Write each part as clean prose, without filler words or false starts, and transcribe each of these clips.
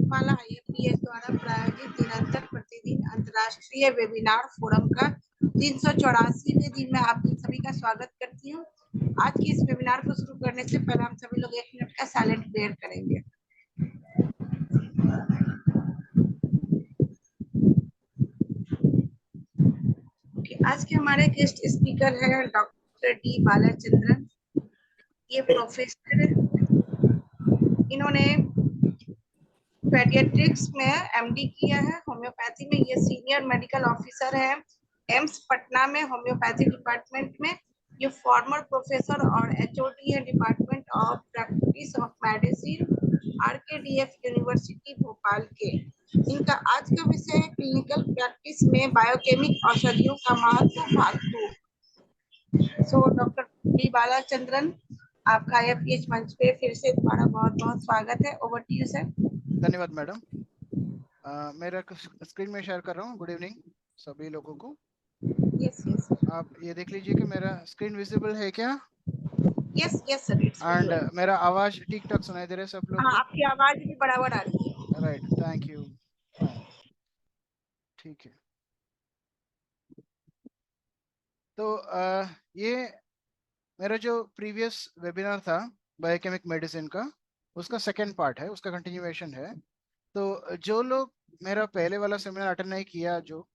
माला IFPS द्वारा प्रायोजित निरंतर प्रतिदिन अंतर्राष्ट्रीय वेबिनार फोरम का 384वें दिन में आप सभी का स्वागत करती हूँ। आज के इस वेबिनार को शुरू करने से पहले हम सभी लोग 1 मिनट का साइलेंट प्रेयर करेंगे। आज के हमारे गेस्ट स्पीकर है डॉक्टर डी बालाचंद्रन। ये प्रोफेसर, इन्होंने पेडियाट्रिक्स में MD किया है, होम्योपैथी में ये सीनियर मेडिकल ऑफिसर है एम्स पटना में होम्योपैथी डिपार्टमेंट में। ये फॉर्मर प्रोफेसर और HOD है department of practice of medicine RKDF university Bhopal के। इनका आज का विषय है क्लिनिकल प्रैक्टिस में बायोकेमिक औषधियों का महत्व भाग 2। सो डॉक्टर डी बालाचंद्रन, आपका IFPS मंच पे फिर से तुम्हारा बहुत बहुत स्वागत है। Over to you sir. धन्यवाद मैडम। मेरा स्क्रीन में शेयर कर रहा हूँ। गुड इवनिंग सभी लोगों को। यस यस आप ये देख लीजिए कि मेरा स्क्रीन विजिबल है क्या? Yes yes sir, it's and visible. मेरा आवाज ठीक ठाक सुनाई दे रहा है सब लोग हाँ, को? आपकी आवाज भी बराबर आ रही है। Right, thank you. ठीक है, तो ये मेरा जो प्रीवियस वेबिनार था बायोकेमिक मेडिसिन का, उसका सेकेंड पार्ट है, उसका कंटिन्यूएशन है। तो जो लोग मेरा पहले वाला सेमिनार अटेंड नहीं किया, जो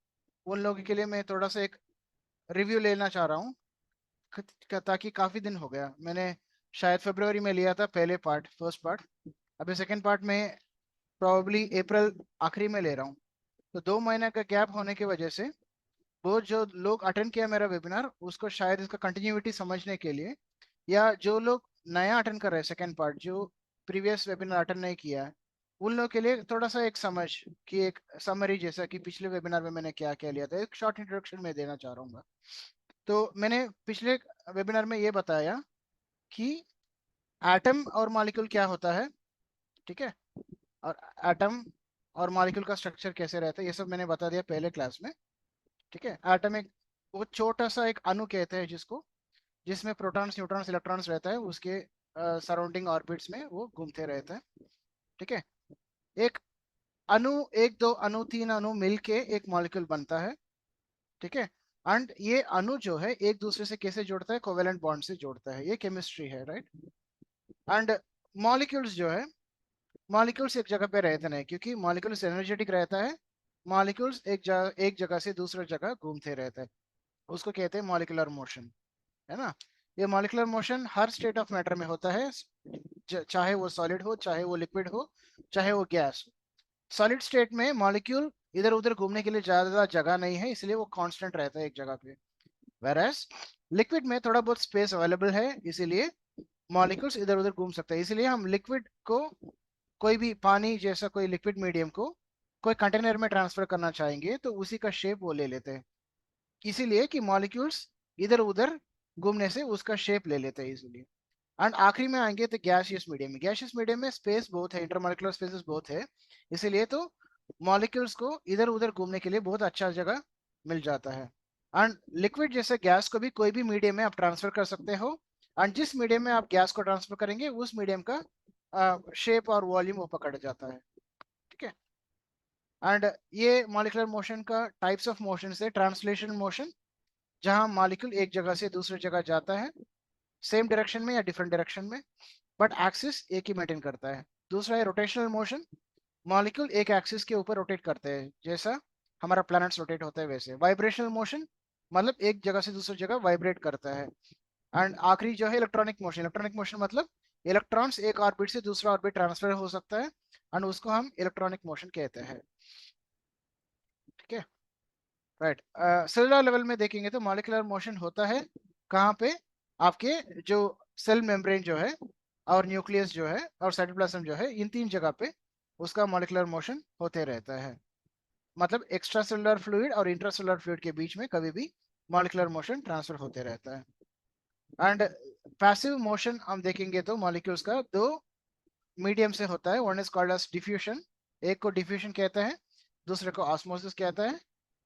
उन लोगों के लिए मैं थोड़ा सा एक रिव्यू लेना चाह रहा हूँ, ताकि काफ़ी दिन हो गया। मैंने शायद फरवरी में लिया था पहले पार्ट, फर्स्ट पार्ट। अभी सेकेंड पार्ट में प्रॉब्ली अप्रैल आखिरी में ले रहा हूँ। तो 2 महीने का गैप होने की वजह से वो जो लोग अटेंड किया मेरा वेबिनार, उसको शायद इसका कंटिन्यूटी समझने के लिए, या जो लोग नया अटेंड कर रहे हैं सेकेंड पार्ट, जो प्रीवियस वेबिनार अटेंड नहीं किया है, उन लोगों के लिए थोड़ा सा एक समझ कि एक समरी, जैसा कि पिछले वेबिनार में मैंने क्या क्या लिया था, एक शॉर्ट इंट्रोडक्शन में देना चाह रहा हूँ। तो मैंने पिछले वेबिनार में ये बताया कि एटम और मॉलिक्यूल क्या होता है, ठीक है, और एटम और मॉलिक्यूल का स्ट्रक्चर कैसे रहता है, ये सब मैंने बता दिया पहले क्लास में। ठीक है, एटम एक वो छोटा सा एक अणु कहते हैं जिसको, जिसमें प्रोटॉन्स, न्यूट्रॉन्स, इलेक्ट्रॉन्स रहता है, उसके सराउंडिंग ऑर्बिट्स में वो घूमते रहते हैं। ठीक है, एक अणु, एक दो अणु, तीन अणु मिलके एक मॉलिक्यूल बनता है। ठीक है, एंड ये अणु जो है एक दूसरे से कैसे जोड़ता है, कोवेलेंट बॉन्ड से जोड़ता है, ये केमिस्ट्री है, राइट। एंड मॉलिक्यूल्स जो है, मॉलिक्यूल्स एक जगह पे रहते नहीं, क्योंकि मॉलिक्यूल्स एनर्जेटिक रहता है। मॉलिक्यूल्स एक जगह से दूसरे जगह घूमते रहते हैं, उसको कहते हैं मॉलिक्यूलर मोशन, है ना। ये molecular motion her state of matter में होता है, चाहे वो सॉलिड हो, चाहे वो लिक्विड हो, चाहे वो गैस। सॉलिड स्टेट में मॉलिक्यूल इधर उधर घूमने के लिए ज्यादा जगह नहीं है, इसलिए वो कांस्टेंट रहता है एक जगह पे। वेरएस लिक्विड में थोड़ा बहुत स्पेस अवेलेबल है, इसीलिए मॉलिक्यूल्स इधर उधर घूम सकते हैं। इसीलिए हम लिक्विड को, कोई भी पानी जैसा कोई लिक्विड मीडियम को कोई कंटेनर में ट्रांसफर करना चाहेंगे तो उसी का शेप वो ले लेते हैं, इसीलिए कि मॉलिक्यूल्स इधर उधर घूमने से उसका शेप ले लेते हैं इसीलिए। एंड आखिरी में आएंगे तो गैसियस मीडियम में, गैसियस मीडियम में स्पेस बहुत है, इंटरमॉलिक्यूलर स्पेसेस बहुत है, इसीलिए तो मॉलिक्यूल्स को इधर उधर घूमने के लिए बहुत अच्छा जगह मिल जाता है। एंड लिक्विड जैसे गैस को भी कोई भी मीडियम में आप ट्रांसफर कर सकते हो, एंड जिस मीडियम में आप गैस को ट्रांसफर करेंगे उस मीडियम का शेप और वॉल्यूम वो पकड़ जाता है। ठीक है, एंड ये मॉलिक्यूलर मोशन का टाइप्स ऑफ मोशन है, ट्रांसलेशन मोशन, जहां मॉलिक्यूल एक जगह से दूसरी जगह जाता है, सेम डायरेक्शन में या डिफरेंट डायरेक्शन में, बट एक्सिस एक ही मेंटेन करता है। दूसरा है रोटेशनल मोशन, मॉलिक्यूल एक एक्सिस के ऊपर रोटेट करते हैं, जैसा हमारा प्लैनेट्स रोटेट होता है वैसे। वाइब्रेशनल मोशन मतलब एक जगह से दूसरी जगह वाइब्रेट करता है। एंड आखिरी जो है इलेक्ट्रॉनिक मोशन, इलेक्ट्रॉनिक मोशन मतलब इलेक्ट्रॉन्स एक ऑर्बिट से दूसरा ऑर्बिट ट्रांसफर हो सकता है, एंड उसको हम इलेक्ट्रॉनिक मोशन कहते हैं। ठीक है, राइट। सेलुलर लेवल में देखेंगे तो मॉलिक्यूलर मोशन होता है कहाँ पे, आपके जो सेल मेम्ब्रेन जो है, और न्यूक्लियस जो है, और साइटोप्लाज्म जो है, इन तीन जगह पे उसका मॉलिक्यूलर मोशन होते रहता है। मतलब एक्स्ट्रा सेलुलर फ्लूइड और इंट्रासेलुलर फ्लूइड के बीच में कभी भी मॉलिक्यूलर मोशन ट्रांसफर होते रहता है। एंड पैसिव मोशन हम देखेंगे तो मॉलिक्यूल्स का दो मीडियम से होता है, one is called as diffusion, एक को डिफ्यूजन कहते हैं, दूसरे को ऑस्मोसिस कहता है।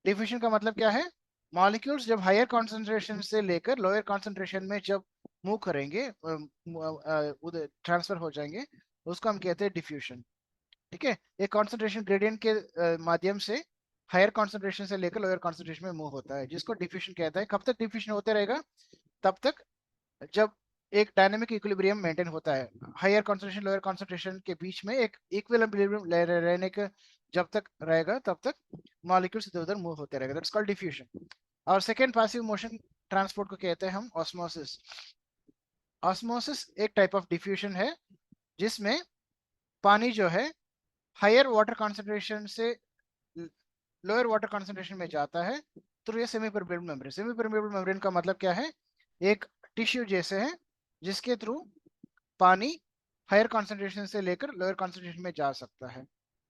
डिफ्यूजन का मतलब क्या है, मॉलिक्यूल्स जब हायर कॉन्सेंट्रेशन से लेकर लोअर कॉन्सेंट्रेशन में जब मूव करेंगे, उधर ट्रांसफर हो जाएंगे, उसको हम कहते हैं डिफ्यूजन। ठीक है, एक कॉन्सेंट्रेशन ग्रेडियंट के माध्यम से हायर कॉन्सेंट्रेशन से लेकर लोअर कॉन्सेंट्रेशन में मूव होता है, जिसको डिफ्यूजन कहता है। कब तक डिफ्यूजन होते रहेगा? तब तक जब एक डायनेमिक इक्विलिब्रियम मेंटेन होता है, हायर कॉन्सेंट्रेशन लोअर कॉन्सेंट्रेशन के बीच में एक इक्विलिब्रियम रहने का जब तक रहेगा तब तक मॉलिक्यूल्स इधर उधर मूव होते रहेगा, दैट्स कॉल्ड डिफ्यूजन। और सेकेंड पैसिव मोशन ट्रांसपोर्ट को कहते हैं हम ऑस्मोसिस। ऑस्मोसिस एक टाइप ऑफ डिफ्यूजन है जिसमें पानी जो है हायर वाटर कॉन्सेंट्रेशन से लोअर वाटर कॉन्सेंट्रेशन में जाता है थ्रू ये semi permeable membrane. Semi permeable membrane का मतलब क्या है? एक टिश्यू जैसे है जिसके थ्रू पानी हायर कॉन्सेंट्रेशन से लेकर लोअर कॉन्सेंट्रेशन में जा सकता है,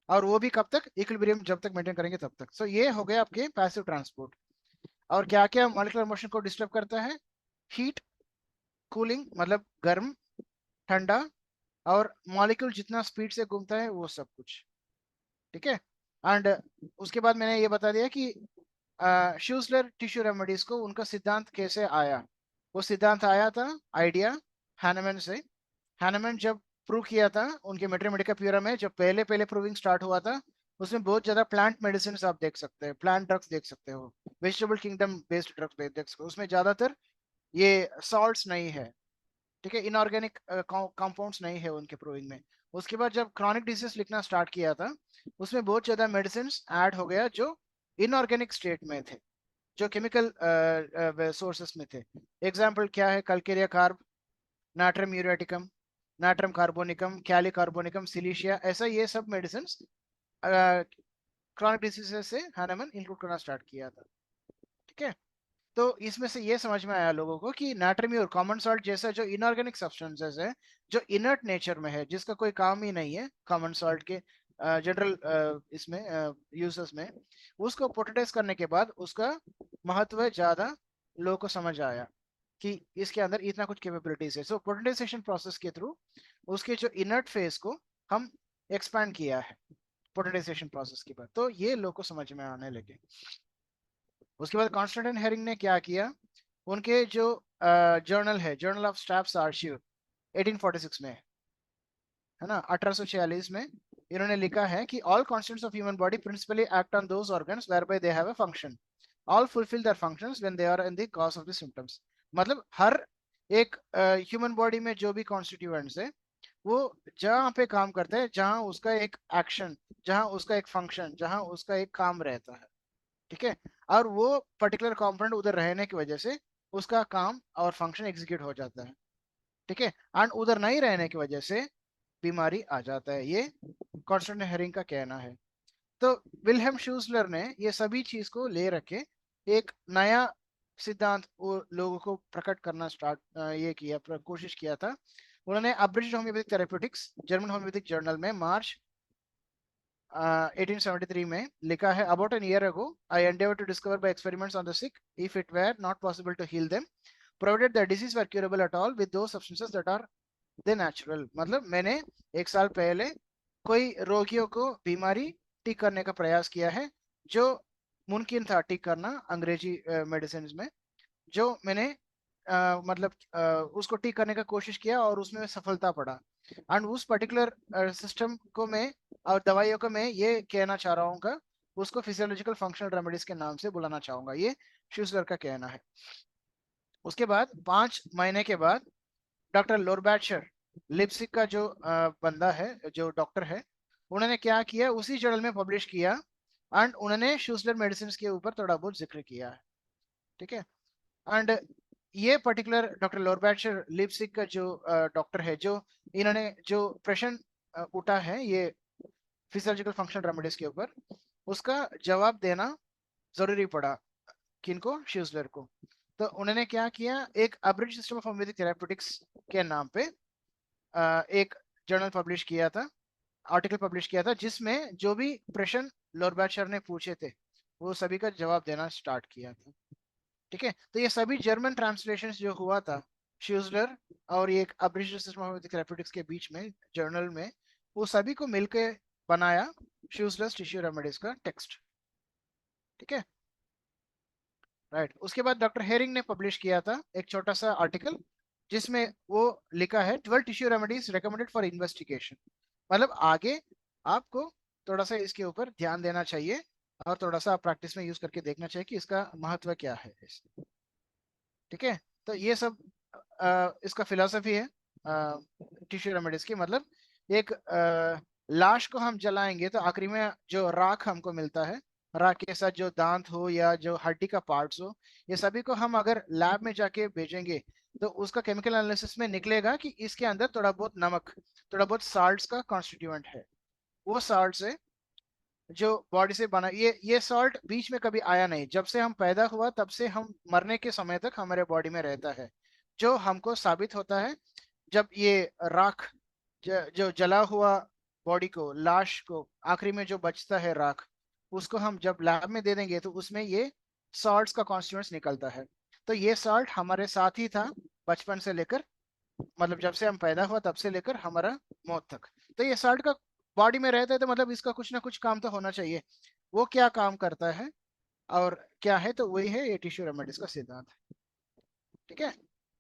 और वो भी कब तक? इक्विलिब्रियम जब तक मेंटेन करेंगे तब तक। सो ये हो गया आपके पैसिव ट्रांसपोर्ट। और क्या क्या मॉलिक्यूलर मोशन को डिस्टर्ब करता है? हीट, कूलिंग मतलब गर्म ठंडा, और मॉलिक्यूल जितना स्पीड से घूमता है वो सब कुछ। ठीक है, एंड उसके बाद मैंने ये बता दिया कि श्यूसलर टिश्यू रेमेडीज को उनका सिद्धांत कैसे आया। वो सिद्धांत आया था आइडिया हैनेमन से। हैनेमन जब प्रूव किया था उनके मैथमेटिका प्यूरा में, जब पहले पहले प्रूविंग स्टार्ट हुआ था, उसमें बहुत ज्यादा प्लांट मेडिसिन आप देख सकते हैं, प्लांट ड्रग्स देख सकते हो, वेजिटेबल किंगडम बेस्ड ड्रग्स देख सकते हो, उसमें ज्यादातर ये सॉल्ट्स नहीं है। ठीक है, इनऑर्गेनिक कंपाउंड्स नहीं है उनके प्रूविंग में। उसके बाद जब क्रॉनिक डिजीज लिखना स्टार्ट किया था, उसमें बहुत ज्यादा मेडिसिन ऐड हो गया जो इनऑर्गेनिक स्टेट में थे, जो केमिकल सोर्सेस में थे। एग्जाम्पल क्या है? कल्केरिया कार्ब, नाट्रम यूरेटिकम, नाट्रम कार्बोनिकम, कैली कार्बोनिकम, सिलिशिया, ऐसा ये सब मेडिसिन क्रॉनिक डिजीजेस से हैनेमन इंक्लूड करना स्टार्ट किया था। ठीक है, तो इसमें से ये समझ में आया लोगों को कि नाट्रियम और कॉमन सॉल्ट जैसा जो इनऑर्गेनिक सब्सटेंसेस है, जो इनर्ट नेचर में है, जिसका कोई काम ही नहीं है कॉमन सॉल्ट के जनरल इसमें यूजेस में, उसको पोर्ट्रेटाइज करने के बाद उसका महत्व ज्यादा लोगों को समझ आया कि इसके अंदर इतना कुछ कैपेबिलिटीज है। सो पोर्ट्रेटाइजेशन प्रोसेस के थ्रू उसके जो इनर्ट फेज को हम एक्सपैंड किया है पोर्ट्रेटाइजेशन प्रोसेस के बाद, तो ये लोग को समझ में आने लगे। उसके बाद कॉन्स्टेंटाइन हेरिंग ने क्या किया? उनके जो जर्नल है, जर्नल ऑफ स्टाफ्स आर्शिव 1846 में, है ना, 1846 में इन्होंने लिखा है कि all constituents of human body principally act on those organs whereby they have a function, all fulfil their functions when they are in the cause of the symptoms. मतलब हर एक ह्यूमन बॉडी में जो भी constituents है वो जहाँ पे काम करता है, जहाँ उसका एक एक्शन, जहाँ उसका एक फंक्शन, जहाँ उसका एक काम रहता है। ठीक है, और वो पर्टिकुलर कंपोनेंट उधर रहने की वजह से उसका काम और फंक्शन एग्जीक्यूट हो जाता है। ठीक है, एंड उधर नहीं रहने की वजह से बीमारी आ जाता है, ये कॉन्स्टेंटाइन हेरिंग का कहना है। तो विल्हेम शूसलर ने ये सभी चीज को ले रखे एक नया सिद्धांत वो लोगों को प्रकट करना स्टार्ट ये किया, कोशिश किया था। उन्होंने abridged homeopathic therapeutics German homeopathic journal में मार्च 1873 में लिखा है, about an year ago I endeavour to discover by experiments on the sick if it were not possible to heal them provided the disease were curable at all with those substances that are the natural. मतलब मैंने एक साल पहले कोई रोगियों को बीमारी ठीक करने का प्रयास किया है जो मुमकिन था ठीक करना अंग्रेजी मेडिसिन में, जो मैंने मतलब उसको ठीक करने का कोशिश किया और उसमें सफलता पड़ा। एंड उस पर्टिकुलर सिस्टम को मैं और दवाइयों को मैं ये कहना चाह रहा हूँ, उसको फिजियोलॉजिकल फंक्शनल रेमेडीज के नाम से बुलाना चाहूंगा, ये श्यूसलर का कहना है। उसके बाद 5 महीने के बाद डॉक्टर लोरबैचर, लिप्सिक का जो बंदा है, जो डॉक्टर है, उन्होंने क्या किया, उसी जर्नल में पब्लिश किया एंड उन्होंने श्यूसलर मेडिसिन के ऊपर थोड़ा बहुत जिक्र किया है। ठीक है, एंड ये पर्टिकुलर डॉक्टर लोरबैचर लिप्सिक का जो डॉक्टर है, जो इन्होंने जो प्रश्न उठा है ये फिजियोलॉजिकल फंक्शन रेमेडीज के ऊपर, उसका जवाब देना जरूरी पड़ा। किनको? श्यूसलर को। तो उन्होंने क्या किया, एक abridge system of homeopathic therapeutics के नाम पे एक जर्नल पब्लिश किया था, आर्टिकल पब्लिश किया था, जिसमें जो भी प्रश्न लोरबैचर ने पूछे थे वो सभी का जवाब देना स्टार्ट किया था। ठीक है, तो ये सभी जर्मन ट्रांसलेशन जो हुआ था श्यूसलर और ये अब्रिज सिस्टम ऑफ थेरेप्यूटिक्स के बीच में जर्नल में, वो सभी को मिलकर बनाया श्यूसलर टिश्यू रेमेडीज का टेक्स्ट। ठीक है, राइट। उसके बाद डॉक्टर हेरिंग ने पब्लिश किया था एक छोटा सा आर्टिकल जिसमें वो लिखा है 12 tissue remedies recommended for investigation. मतलब आगे आपको थोड़ा सा इसके ऊपर ध्यान देना चाहिए और थोड़ा सा प्रैक्टिस में यूज करके देखना चाहिए कि इसका महत्व क्या है। ठीक है, तो ये सब इसका फिलॉसफी है टिश्यू रेमेडीज की। मतलब एक लाश को हम जलाएंगे तो आखिरी में जो राख हमको मिलता है, राख के साथ जो दांत हो या जो हड्डी का पार्ट्स हो, ये सभी को हम अगर लैब में जाके भेजेंगे तो उसका केमिकल एनालिसिस में निकलेगा कि इसके अंदर थोड़ा बहुत नमक, थोड़ा बहुत साल्ट्स का कॉन्स्टिट्यूएंट है। वो साल्ट है जो बॉडी से बना, ये सॉल्ट बीच में कभी आया नहीं, जब से हम पैदा हुआ तब से हम मरने के समय तक हमारे बॉडी में रहता है। जो हमको साबित होता है जब ये राख, जो जला हुआ बॉडी को, लाश को आखिरी में जो बचता है राख, उसको हम जब लैब में दे देंगे तो उसमें ये सॉल्ट्स का कॉन्स्टिट्यूएंट्स निकलता है। तो ये सॉल्ट हमारे साथ ही था बचपन से लेकर, मतलब जब से हम पैदा हुआ तब से लेकर हमारा मौत तक। तो ये सॉल्ट का बॉडी में रहता है तो मतलब इसका कुछ ना कुछ काम तो होना चाहिए। वो क्या काम करता है और क्या है, तो वही है ये टिश्यू रेमेडीज का सिद्धांत। ठीक है,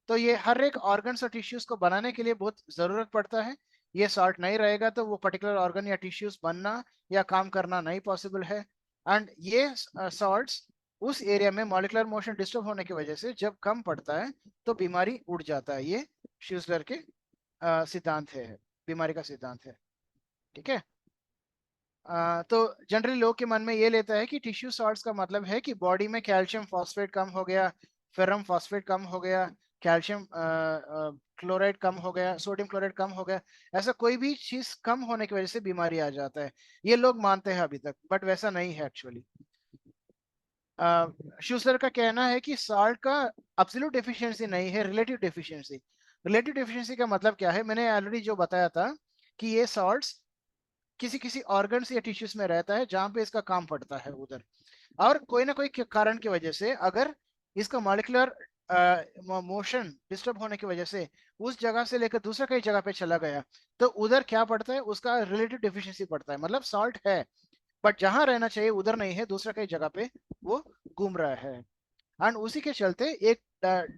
तो ये हर एक ऑर्गन्स और टिश्यूज को बनाने के लिए बहुत जरूरत पड़ता है। ये सॉल्ट नहीं रहेगा तो वो पर्टिकुलर ऑर्गन या टिश्यूज बनना या काम करना नहीं पॉसिबल है। एंड ये सॉल्ट्स उस एरिया में मॉलिक्यूलर मोशन डिस्टर्ब होने की वजह से जब कम पड़ता है तो बीमारी उड़ जाता है। ये श्यूस्लर के सिद्धांत है, बीमारी का सिद्धांत है। ठीक है, तो जनरली लोग के मन में ये लेता है कि टिश्यू सॉल्ट्स का मतलब है कि बॉडी में कैल्शियम फॉस्फेट कम हो गया, फेरम फॉस्फेट कम हो गया, कैल्शियम क्लोराइड कम हो गया, सोडियम क्लोराइड कम हो गया। ऐसा कोई भी चीज कम होने की वजह से बीमारी आ जाता है, ये लोग मानते हैं अभी तक, बट वैसा नहीं है एक्चुअली। शूसलर का कहना है कि सॉल्ट का एब्सोल्यूट डेफिशिएंसी नहीं है, रिलेटिव डेफिशिएंसी। रिलेटिव डेफिशिएंसी का मतलब क्या है, मैंने ऑलरेडी जो बताया था कि ये सॉल्ट्स किसी किसी ऑर्गन्स या टिश्यूज में रहता है जहां पे इसका काम पड़ता है उधर, और कोई ना कोई कारण की वजह से अगर इसका मॉलिक्यूलर मोशन डिस्टर्ब होने की वजह से उस जगह से लेकर दूसरा कई जगह पे चला गया तो उधर क्या पड़ता है, उसका रिलेटिव डेफिशिएंसी पड़ता है। मतलब सॉल्ट है बट जहां रहना चाहिए उधर नहीं है, दूसरा कई जगह पे वो घूम रहा है। एंड उसी के चलते एक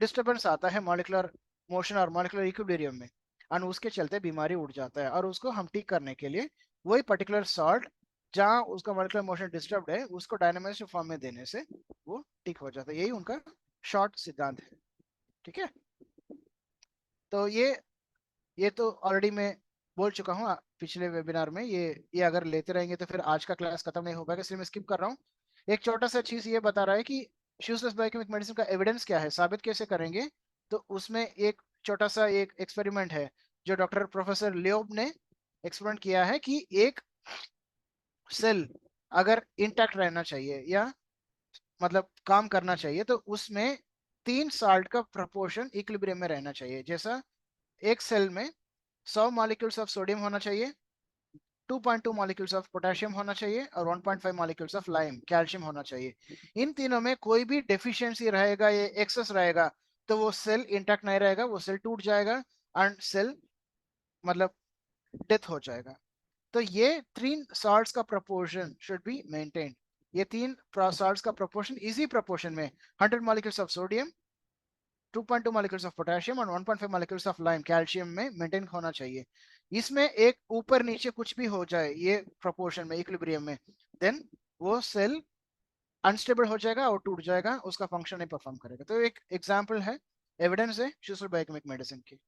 डिस्टरबेंस आता है मॉलिक्यूलर मोशन और मॉलिक्यूलर इक्विलिब्रियम में, एंड उसके चलते बीमारी उड़ जाता है। और उसको हम ठीक करने के लिए वही पर्टिकुलर सॉल्ट जहाँ उसका मॉलिक्यूलर मोशन डिस्टर्ब है उसको डायनामाइज्ड फॉर्म में देने से वो ठीक हो जाता है। यही उनका शॉर्ट सिद्धांत है। ठीक है, तो ये तो ऑलरेडी मैं बोल चुका हूँ पिछले वेबिनार में। ये अगर लेते रहेंगे तो फिर आज का क्लास खत्म नहीं हो पाएगा, इसलिए मैं स्किप कर रहा हूँ। एक छोटा सा चीज ये बता रहा है कि यूजलेस बायोकेमिक मेडिसिन का एविडेंस क्या है, साबित कैसे करेंगे। तो उसमें एक छोटा सा एक एक्सपेरिमेंट है जो डॉक्टर प्रोफेसर लियोब ने एक्सपेरिमेंट किया है कि एक सेल अगर इंटैक्ट रहना चाहिए या मतलब काम करना चाहिए तो उसमें 3 साल्ट का प्रपोर्शन इक्विलिब्रियम में रहना चाहिए। जैसा एक सेल में 100 मॉलिक्यूल्स ऑफ सोडियम होना चाहिए, 2.2 मॉलिक्यूल्स ऑफ पोटेशियम होना चाहिए और 1.5 मॉलिक्यूल्स ऑफ लाइम कैल्शियम होना चाहिए। इन तीनों में कोई भी डेफिशिएंसी रहेगा या एक्सेस रहेगा तो वो सेल इंटैक्ट नहीं रहेगा, वो सेल टूट जाएगा एंड सेल मतलब डेथ हो जाएगा। तो ये 3 सॉल्ट्स का प्रोपोर्शन शुड बी मेंटेन्ड। ये 3 सॉल्ट्स का प्रोपोर्शन इसी प्रोपोर्शन में 100 molecules of sodium, 2.2 molecules of potassium और 1.5 मॉलिक्यूल्स ऑफ लाइम कैल्शियम में मेंटेन होना चाहिए। इसमें एक ऊपर नीचे कुछ भी हो जाए ये प्रोपोर्शन में इक्विलिब्रियम में, देन वो सेल अनस्टेबल हो जाएगा और टूट जाएगा, उसका फंक्शन नहीं परफॉर्म करेगा। तो एक एग्जांपल है, एविडेंस है शूसर बायोकेमिक मेडिसिन की।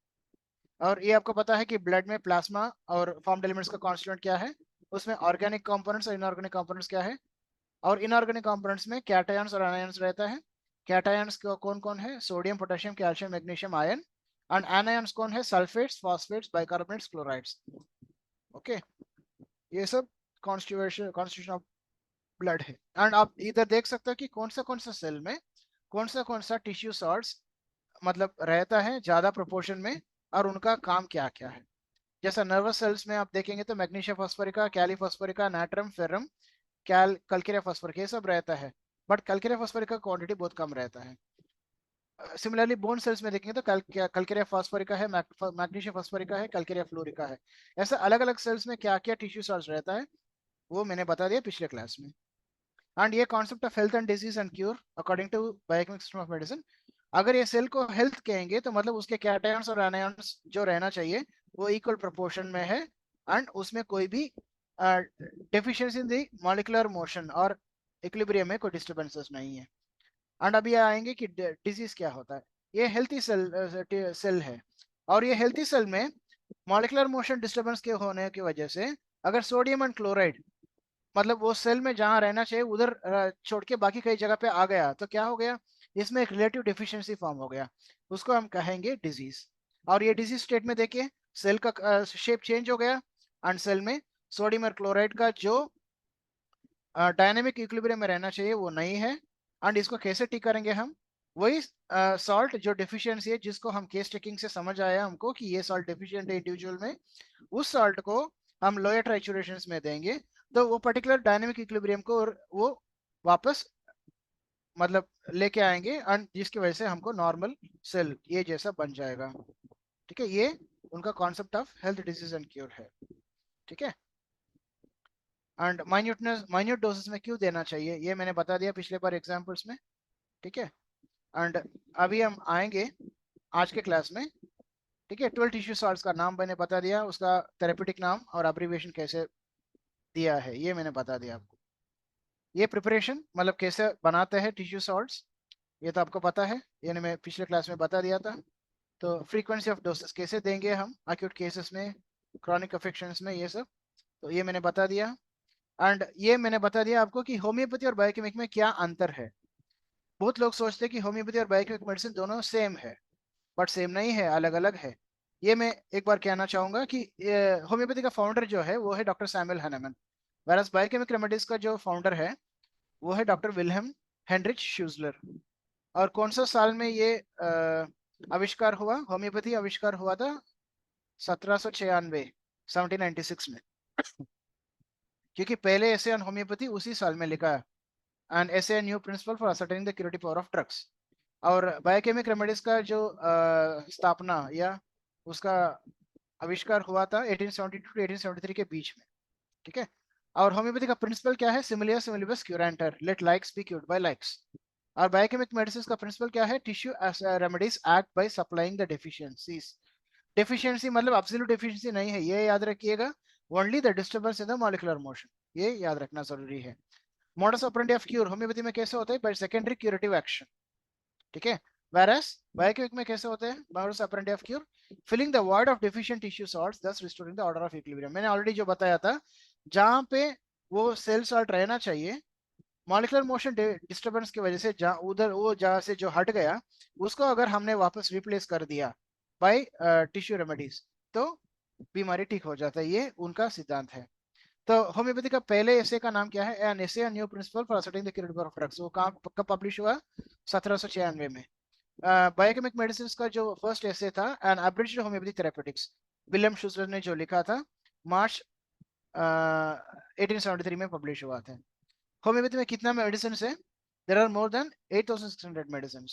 और ये आपको पता है कि ब्लड में प्लाज्मा और फॉर्म्ड एलिमेंट्स का कॉन्स्टिट्यूएंट क्या है, उसमें ऑर्गेनिक कंपोनेंट्स और इनऑर्गेनिक कंपोनेंट्स क्या है, और इनऑर्गेनिक कंपोनेंट्स में कैटायंस और आनायंस रहता है। कैटायंस कौन कौन है, sodium potassium calcium magnesium ion. And anions कौन है, sulphates phosphates bicarbonates chlorides. Okay, ये सब कॉन्स्टिट्यूशन ऑफ ब्लड है। एंड आप इधर देख सकते हो कि कौन सा सेल में कौन सा टिश्यू सॉल्ट्स मतलब रहता है ज्यादा प्रोपोर्शन में और उनका काम क्या क्या है। जैसा नर्वस सेल्स में आप देखेंगे तो मैग्नीशिया फॉस्फोरिका, कैली फॉस्फोरिका, नाट्रम, फेरम, कैलकेरिया फॉस्फोरिका, ये सब रहता है। बट कैलकेरिया फॉस्फोरिका क्वांटिटी बहुत कम रहता है। सिमिलरली बोन सेल्स में देखेंगे तो कैलकेरिया फॉस्फोरिका है, मैग्नीशिया फॉस्फोरिका है, कैलकेरिया फ्लोरिका है। ऐसा अलग अलग सेल्स में क्या क्या टिश्यू सॉल्ट्स रहता है वो मैंने बता दिया पिछले क्लास में। एंड ये concept of health and disease and cure according to biochemic system of medicine, अगर ये सेल को हेल्थ कहेंगे तो मतलब उसके कैटायंस और एनायंस जो रहना चाहिए वो इक्वल प्रोपोर्शन में है एंड उसमें कोई भी deficiency in the molecular motion और इक्विलिब्रियम में कोई डिस्टर्बेंसेस नहीं है। एंड अभी आएंगे कि डिजीज क्या होता है। ये हेल्थी सेल है, और ये हेल्थी सेल में मॉलिक्यूलर मोशन डिस्टर्बेंस के होने की वजह से अगर सोडियम एंड क्लोराइड मतलब वो सेल में जहां रहना चाहिए उधर छोड़ के बाकी कई जगह पे आ गया तो क्या हो गया, इसमें एक रिलेटिव डिफिशियंसी फॉर्म हो गया, उसको हम कहेंगे डिजीज। और ये डिजीज स्टेट में देखिए सेल का शेप चेंज हो गया, एंड सेल में सोडियम और क्लोराइड का जो डायनेमिक इक्विलिब्रियम में रहना चाहिए वो नहीं है। एंड इसको कैसे ठीक करेंगे हम, वही सॉल्ट जो डिफिशियंसी है जिसको हम केस टेकिंग से समझ आया हमको कि ये सॉल्ट डिफिशियंट है इंडिविजुअल में, उस सॉल्ट को हम लोअर ट्राइचुरेशंस में देंगे तो वो पर्टिकुलर डायनेमिक इक्विलिब्रियम को वो वापस मतलब लेके आएंगे, एंड जिसकी वजह से हमको नॉर्मल सेल ये जैसा बन जाएगा। ठीक है, ये उनका concept of health disease and cure है। ठीक है, एंड माइन्यूट डोसेस में क्यों देना चाहिए ये मैंने बता दिया पिछले बार एग्जांपल्स में। ठीक है, एंड अभी हम आएंगे आज के क्लास में। ठीक है, 12 टिश्यू सॉल्ट्स का नाम मैंने बता दिया, उसका थेरेपेटिक नाम और अब्रीविएशन कैसे दिया है ये मैंने बता दिया आपको। ये प्रिपरेशन मतलब कैसे बनाते हैं टिश्यू सॉल्ट्स ये तो आपको पता है, यानी मैं पिछले क्लास में बता दिया था। तो फ्रीक्वेंसी ऑफ डोसेस कैसे देंगे हम एक्यूट केसेस में, क्रॉनिक अफेक्शंस में, ये सब तो ये मैंने बता दिया। एंड ये मैंने बता दिया आपको कि होम्योपैथी और बायोकेमिक में क्या अंतर है। बहुत लोग सोचते हैं कि होम्योपैथी और बायोकेमिक मेडिसिन दोनों सेम है, बट सेम नहीं है, अलग अलग है। ये मैं एक बार कहना चाहूंगा कि होम्योपैथी का फाउंडर जो है वो है doctor Samuel Hahnemann, whereas biochemic remedies का जो फाउंडर है वो है डॉक्टर विल्हेम हेनरिच श्यूजलर। और कौन सा साल में ये आविष्कार हुआ, होम्योपैथी आविष्कार हुआ था 1796, 1796 में। क्योंकि पहले ऐसे ऑन होम्योपैथी उसी साल में लिखा है, एंड ऐसे new principle for ascertaining the curative power of drugs. और बायोकेमिक रेमेडीज का जो स्थापना या उसका आविष्कार हुआ था 1872 टू 1873 के बीच में। ठीक है, और होम्योपैथी का प्रिंसिपल क्या है, सिमिलियर सिमिलिबस क्यूरेंटर, let likes be cured by likes. और बायोकेमिक मेडिसिन का प्रिंसिपल क्या है, tissue remedies act by supplying the deficiencies. Deficiency मतलब एब्सोल्यूट डेफिशिएंसी नहीं है, ये याद रखिएगा, only the disturbance in the molecular motion, ये याद रखना जरूरी है। Modus operandi of cure homeopathy में कैसे होता है, बाय सेकेंडरी क्यूरेटिव एक्शन। ठीक है, whereas बायोकेमिक में कैसे होते हैं, modus operandi of cure, filling the void of deficient tissue salts thus restoring the order of equilibrium। मैंने ऑलरेडी जो बताया था, जहां पे वो सेल सॉल्ट रहना चाहिए मॉलिक्यूलर मोशन डिस्टर्बेंस की वजह से, जहां उधर वो जहां से जो हट गया उसको अगर हमने वापस रिप्लेस कर दिया बाय टिश्यू रेमेडीज तो बीमारी ठीक हो जाता है, ये उनका सिद्धांत है। तो होम्योपैथी का पहले एसे का नाम क्या है, an essay new principle for asserting the curative of drugs, वो कब पब्लिश हुआ, 1796 में। बायोकेमिक मेडिसिन का जो फर्स्ट एसे था एन अब्रिज्ड होम्योपैथी थेरेपेटिक्स, विलियम शुसलर ने जो लिखा था, मार्च 1873 में पब्लिश हुआ था। होम्योपैथी में कितना मेडिसिन है, there are more than 8600 medicine.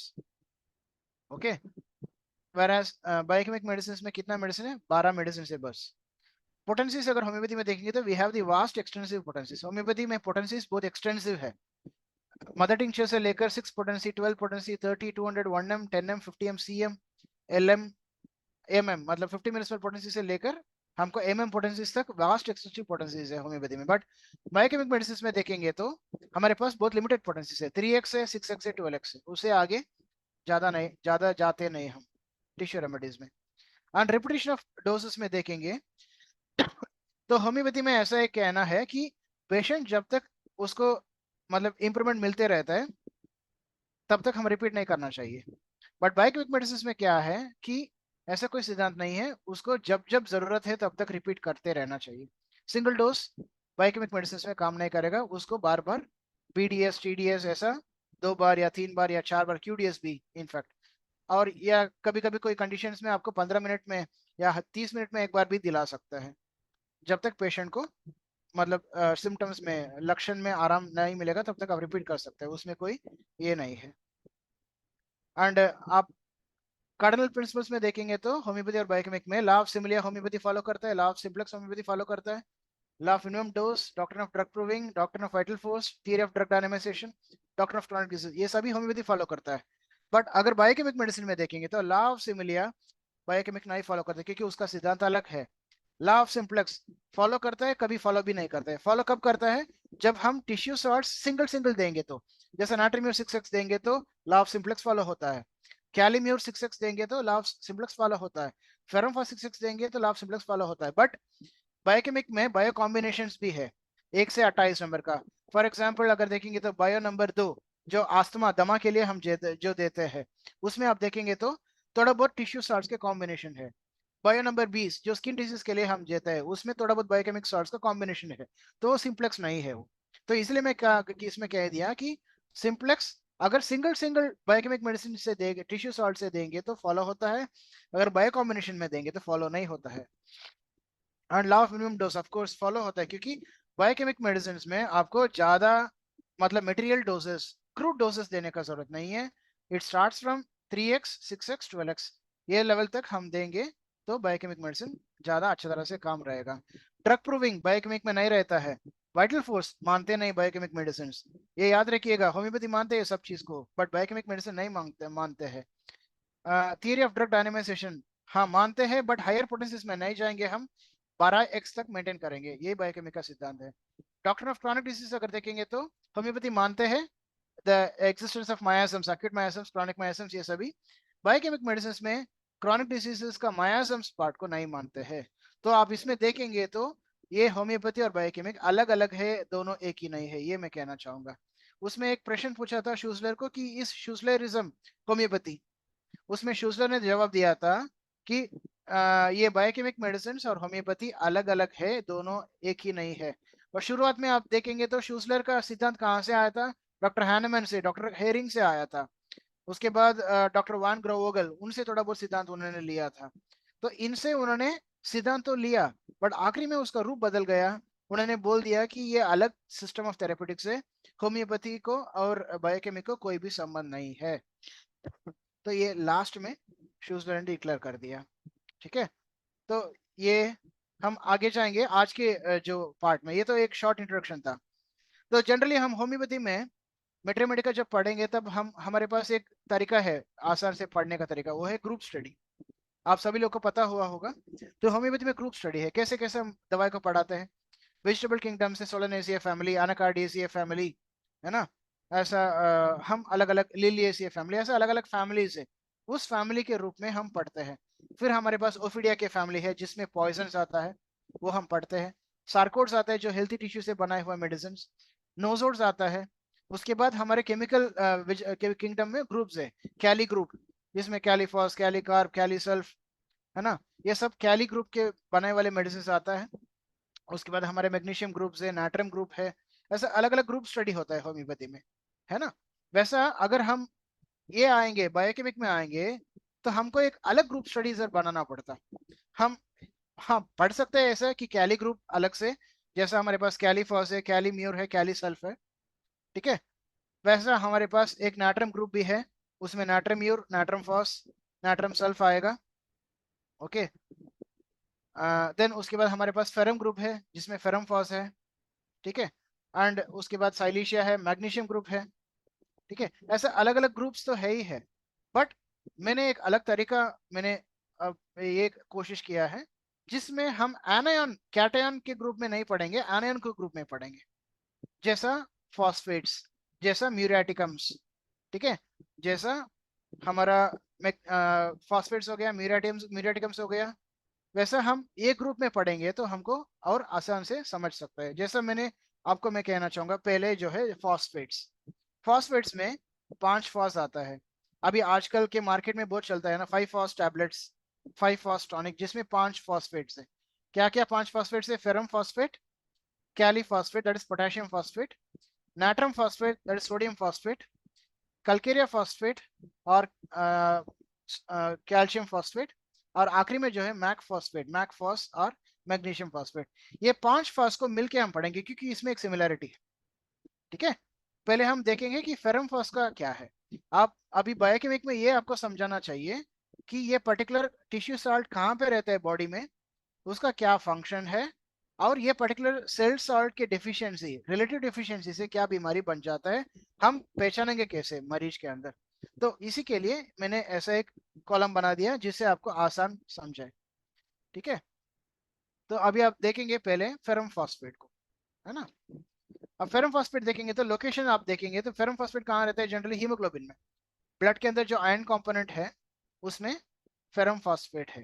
Okay, whereas biochemic medicine में कितना मेडिसिन है, 12 मेडिसिन है बस। पोटेंसीज अगर होम्योपैथी में देखेंगे तो we have the vast extensive potencies, homoeopathy में पोटेंसीज बहुत एक्सटेंसिव है। मदर टिंचर से लेकर 6 potency, 12 potency, 30, 200, 1m, 10m, 50m, cm, lm, mm मतलब 50 मिलिसिमल पोटेंसी से लेकर हमको mm पोटेंसीज तक वास्ट एक्सटेंसिव पोटेंसीज है होम्योपैथी में। बट बायोकेमिक मेडिसिन में देखेंगे तो हमारे पास बहुत लिमिटेड पोटेंसीज है, 3x है, 6x है, 12x है, उससे आगे ज्यादा नहीं, ज्यादा जाते नहीं हम टिश्यू रेमेडीज में। एंड रिपीटेशन ऑफ डोसेस में देखेंगे तो होम्योपैथी में ऐसा एक कहना है कि पेशेंट जब तक उसको मतलब इंप्रूवमेंट मिलते रहता है तब तक हम रिपीट नहीं करना चाहिए। बट बायोकेमिक मेडिसिन में क्या है कि ऐसा कोई सिद्धांत नहीं है, उसको जब जब जरूरत है तब तक रिपीट करते रहना चाहिए। सिंगल डोज बायोकेमिक मेडिसिन में काम नहीं करेगा, उसको बार बार बीडीएस टीडीएस ऐसा 2 बार या 3 बार या 4 बार, क्यूडीएस भी इनफैक्ट, और या कभी कभी कोई कंडीशंस में आपको 15 मिनट में या 30 मिनट में एक बार भी दिला सकता है, जब तक पेशेंट को मतलब सिम्टम्स में लक्षण में आराम नहीं मिलेगा तब तक आप रिपीट कर सकते हैं, उसमें कोई ये नहीं है। एंड आप कार्डिनल प्रिंसिपल्स में देखेंगे तो होम्योपैथी और बायोकेमिक में लॉ ऑफ सिमिलिया होम्योपैथी फॉलो करता है, law of simplex homeopathy follow करता है, law of minimum dose, doctrine of drug proving, doctrine of vital force, theory of drug dynamisation, doctrine of chronic disease, ये सभी homeopathy follow करता है। But अगर बायोकेमिक मेडिसिन में देखेंगे तो लॉ ऑफ सिमिलिया बायोकेमिक नहीं फॉलो करते, क्योंकि उसका सिद्धांत अलग है। लॉ ऑफ सिंप्लेक्स फॉलो करता है, कभी फॉलो भी नहीं करता है। फॉलो कब करता है? जब हम टिश्यू सॉल्ट सिंगल सिंगल देंगे तो, जैसे नाट्रिम्यूर 6x देंगे तो लॉ ऑफ सिंप्लेक्स फॉलो होता है, कैलीम्यूर 6x देंगे तो लॉ ऑफ सिंप्लेक्स फॉलो होता है, फेरमफॉस 6x देंगे तो लॉ ऑफ सिंप्लेक्स फॉलो होता है। बट बायोकेमिक में बायो कॉम्बिनेशन भी है 1 से 28 नंबर का। फॉर एग्जाम्पल अगर देखेंगे तो बायो नंबर 2 जो आस्थमा दमा के लिए हम जो देते हैं, उसमें आप देखेंगे तो थोड़ा बहुत टिश्यू सॉल्ट्स के कॉम्बिनेशन है। बायो नंबर 20 जो स्किन डिजीज के लिए हम देते हैं, उसमें थोड़ा बहुत बायोकेमिक सॉल्ट्स का कॉम्बिनेशन है, तो वो सिंप्लेक्स नहीं है वो। तो इसलिए मैं कि इसमें कह दिया कि सिंप्लेक्स अगर सिंगल सिंगल बायोकेमिक मेडिसिन से देंगे, टिश्यू सॉल्ट से देंगे तो फॉलो होता है, अगर बायो कॉम्बिनेशन में देंगे तो फॉलो नहीं होता है। And law of minimum dose of course follow होता है, क्योंकि बायोकेमिक मेडिसिन में आपको ज्यादा मतलब मटेरियल डोजेस, क्रूड डोजेस देने का जरूरत नहीं है। It starts from 3x 6x 12x, ये लेवल तक हम देंगे तो बायोकेमिक मेडिसिन ज्यादा अच्छी तरह से काम रहेगा। ड्रग प्रूविंग बायोकेमिक में नहीं रहता है। वाइटल फोर्स मानते नहीं बायोकेमिक मेडिसिन, ये याद रखिएगा। होम्योपैथी मानते हैं सब चीज को, बट बायोकेमिक मेडिसिन नहीं मानते हैं। थियरी ऑफ ड्रग डायनेमाइजेशन हाँ मानते हैं, बट हायर पोटेंसीज में नहीं जाएंगे हम, 12x तक मेंटेन करेंगे, ये बायोकेमिक का सिद्धांत है। डॉक्टर ऑफ क्रॉनिक डिजीज अगर देखेंगे तो होम्योपैथी मानते हैं the existence of miasms, acute miasms, chronic miasms, ये सभी। बायोकेमिक मेडिसिन में क्रॉनिक डिजीजेस का मायासम्स पार्ट को नहीं मानते हैं। तो आप इसमें देखेंगे तो ये होम्योपैथी और बायोकेमिक अलग अलग है, दोनों एक ही नहीं है, ये मैं कहना चाहूंगा। उसमें एक प्रश्न पूछा था शूसलर को कि इस शूसलरिज्म होम्योपैथी, उसमें शूसलर ने जवाब दिया था कि ये बायोकेमिक मेडिसिन और होम्योपैथी अलग अलग है, दोनों एक ही नहीं है। और शुरुआत में आप देखेंगे तो शूसलर का सिद्धांत कहाँ से आया था? डॉक्टर हैनमैन से, डॉक्टर हेरिंग से आया था। उसके बाद डॉक्टर वान ग्रोवोगल, उनसे थोड़ा बहुत सिद्धांत उन्होंने लिया था। तो इनसे उन्होंने सिद्धांत तो लिया, बट आखिरी में उसका रूप बदल गया। उन्होंने बोल दिया कि ये अलग सिस्टम ऑफ थेरेपेटिक्स है, होम्योपैथी को और बायोकेमिक को कोई भी संबंध नहीं है। तो ये लास्ट में शूसलर ने डिक्लेयर कर दिया। ठीक है, तो ये हम आगे जाएंगे आज के जो पार्ट में। ये तो एक शॉर्ट इंट्रोडक्शन था। तो जनरली हम होम्योपैथी में मैथमेटिका जब पढ़ेंगे तब हम हमारे पास एक तरीका है आसान से पढ़ने का तरीका, वो है ग्रुप स्टडी। आप सभी लोग को पता हुआ होगा। तो होम्योपैथी में ग्रुप स्टडी है, कैसे कैसे हम दवाई को पढ़ाते हैं। वेजिटेबल किंगडम से सोलेनेसिया फैमिली, अनाकार्डियेसिया फैमिली, है ना, ऐसा हम अलग अलग लिलियेसिया फैमिली, ऐसा अलग अलग फैमिलीज है, उस फैमिली के रूप में हम पढ़ते हैं। फिर हमारे पास ओफिडिया के फैमिली है जिसमें पॉइजन आता है, वो हम पढ़ते हैं। सार्कोड्स आता है जो हेल्थी टिश्यू से बनाए हुए मेडिसिन। नोजोड्स आता है। उसके बाद हमारे केमिकल किंगडम में ग्रुप्स है, कैली ग्रुप, जिसमें कैलीफॉस, कैलीकार्ब, कैलीसल्फ, है ना, ये सब कैली ग्रुप के बनाए वाले मेडिसिन आता है। उसके बाद हमारे मैग्नीशियम ग्रुप्स है, नाट्रियम ग्रुप है, ऐसा अलग अलग ग्रुप स्टडी होता है होम्योपैथी में, है ना। वैसा अगर हम ये आएंगे बायोकेमिक में आएंगे तो हमको एक अलग ग्रुप स्टडी सर बनाना पड़ता। हम हाँ पढ़ सकते हैं ऐसा कि कैली ग्रुप अलग से, जैसा हमारे पास कैलीफॉस है, कैलीम्यूर है, कैलीसल्फ है, ठीक है। वैसा हमारे पास एक नाट्रियम ग्रुप भी है, उसमें नाट्रियम म्यूर, नाट्रियम फॉस, नाट्रियम सल्फ आएगा। ओके, देन उसके बाद हमारे पास फेरम ग्रुप है जिसमें फेरम फॉस है, ठीक है। एंड उसके बाद साइलिशिया है, मैग्नीशियम ग्रुप है, ठीक है। ऐसे अलग अलग ग्रुप्स तो है ही है, बट मैंने एक अलग तरीका, मैंने अब ये कोशिश किया है जिसमें हम एनायन कैटायन के ग्रुप में नहीं पढ़ेंगे, एनायन के ग्रुप में पढ़ेंगे, जैसा फॉस्फेट्स, जैसा म्यूरेटिकम्स, ठीक है, जैसा हमारा फॉस्फेट्स हो गया, म्यूरेटिकम्स हो गया, वैसा हम एक ग्रुप में पढ़ेंगे तो हमको और आसान से समझ सकते हैं। जैसा मैंने आपको मैं कहना चाहूंगा, पहले जो है फॉस्फेट्स, फॉस्फेट्स में 5 फॉस आता है। अभी आजकल के मार्केट में बहुत चलता है ना 5 फॉस टैबलेट्स, 5 फॉस टॉनिक, जिसमें 5 फॉस्फेट्स है। क्या क्या 5 फॉस्फेट्स है? Ferrum phosphate, kali phosphate that is potassium phosphate, natrum phosphate that is sodium phosphate, calcarea phosphate, और कैल्शियम फॉस्फेट, और आखिरी में जो है मैक फॉस्फेट, मैक फॉस और मैग्नीशियम फॉस्फेट। ये 5 फॉस को मिलके हम पढ़ेंगे क्योंकि इसमें एक सिमिलरिटी है, ठीक है। पहले हम देखेंगे कि फेरम फॉस का क्या है। आप अभी बायोकेमिक में ये आपको समझाना चाहिए कि ये पर्टिकुलर टिश्यू सॉल्ट कहाँ पे रहता है बॉडी में, उसका क्या फंक्शन है, और ये पर्टिकुलर सेल सॉल्ट के डिफिशियंसी, रिलेटिव डिफिशियंसी से क्या बीमारी बन जाता है, हम पहचानेंगे कैसे मरीज के अंदर। तो इसी के लिए मैंने ऐसा एक कॉलम बना दिया जिससे आपको आसान समझाए, ठीक है। तो अभी आप देखेंगे पहले फेरम फॉस्फेट को, है ना। अब फेरम फॉस्फेट देखेंगे तो लोकेशन आप देखेंगे तो फेरम फॉस्फेट कहाँ रहता है, जनरली हीमोग्लोबिन में। ब्लड के अंदर जो आयरन कंपोनेंट है उसमें फेरम फॉस्फेट है।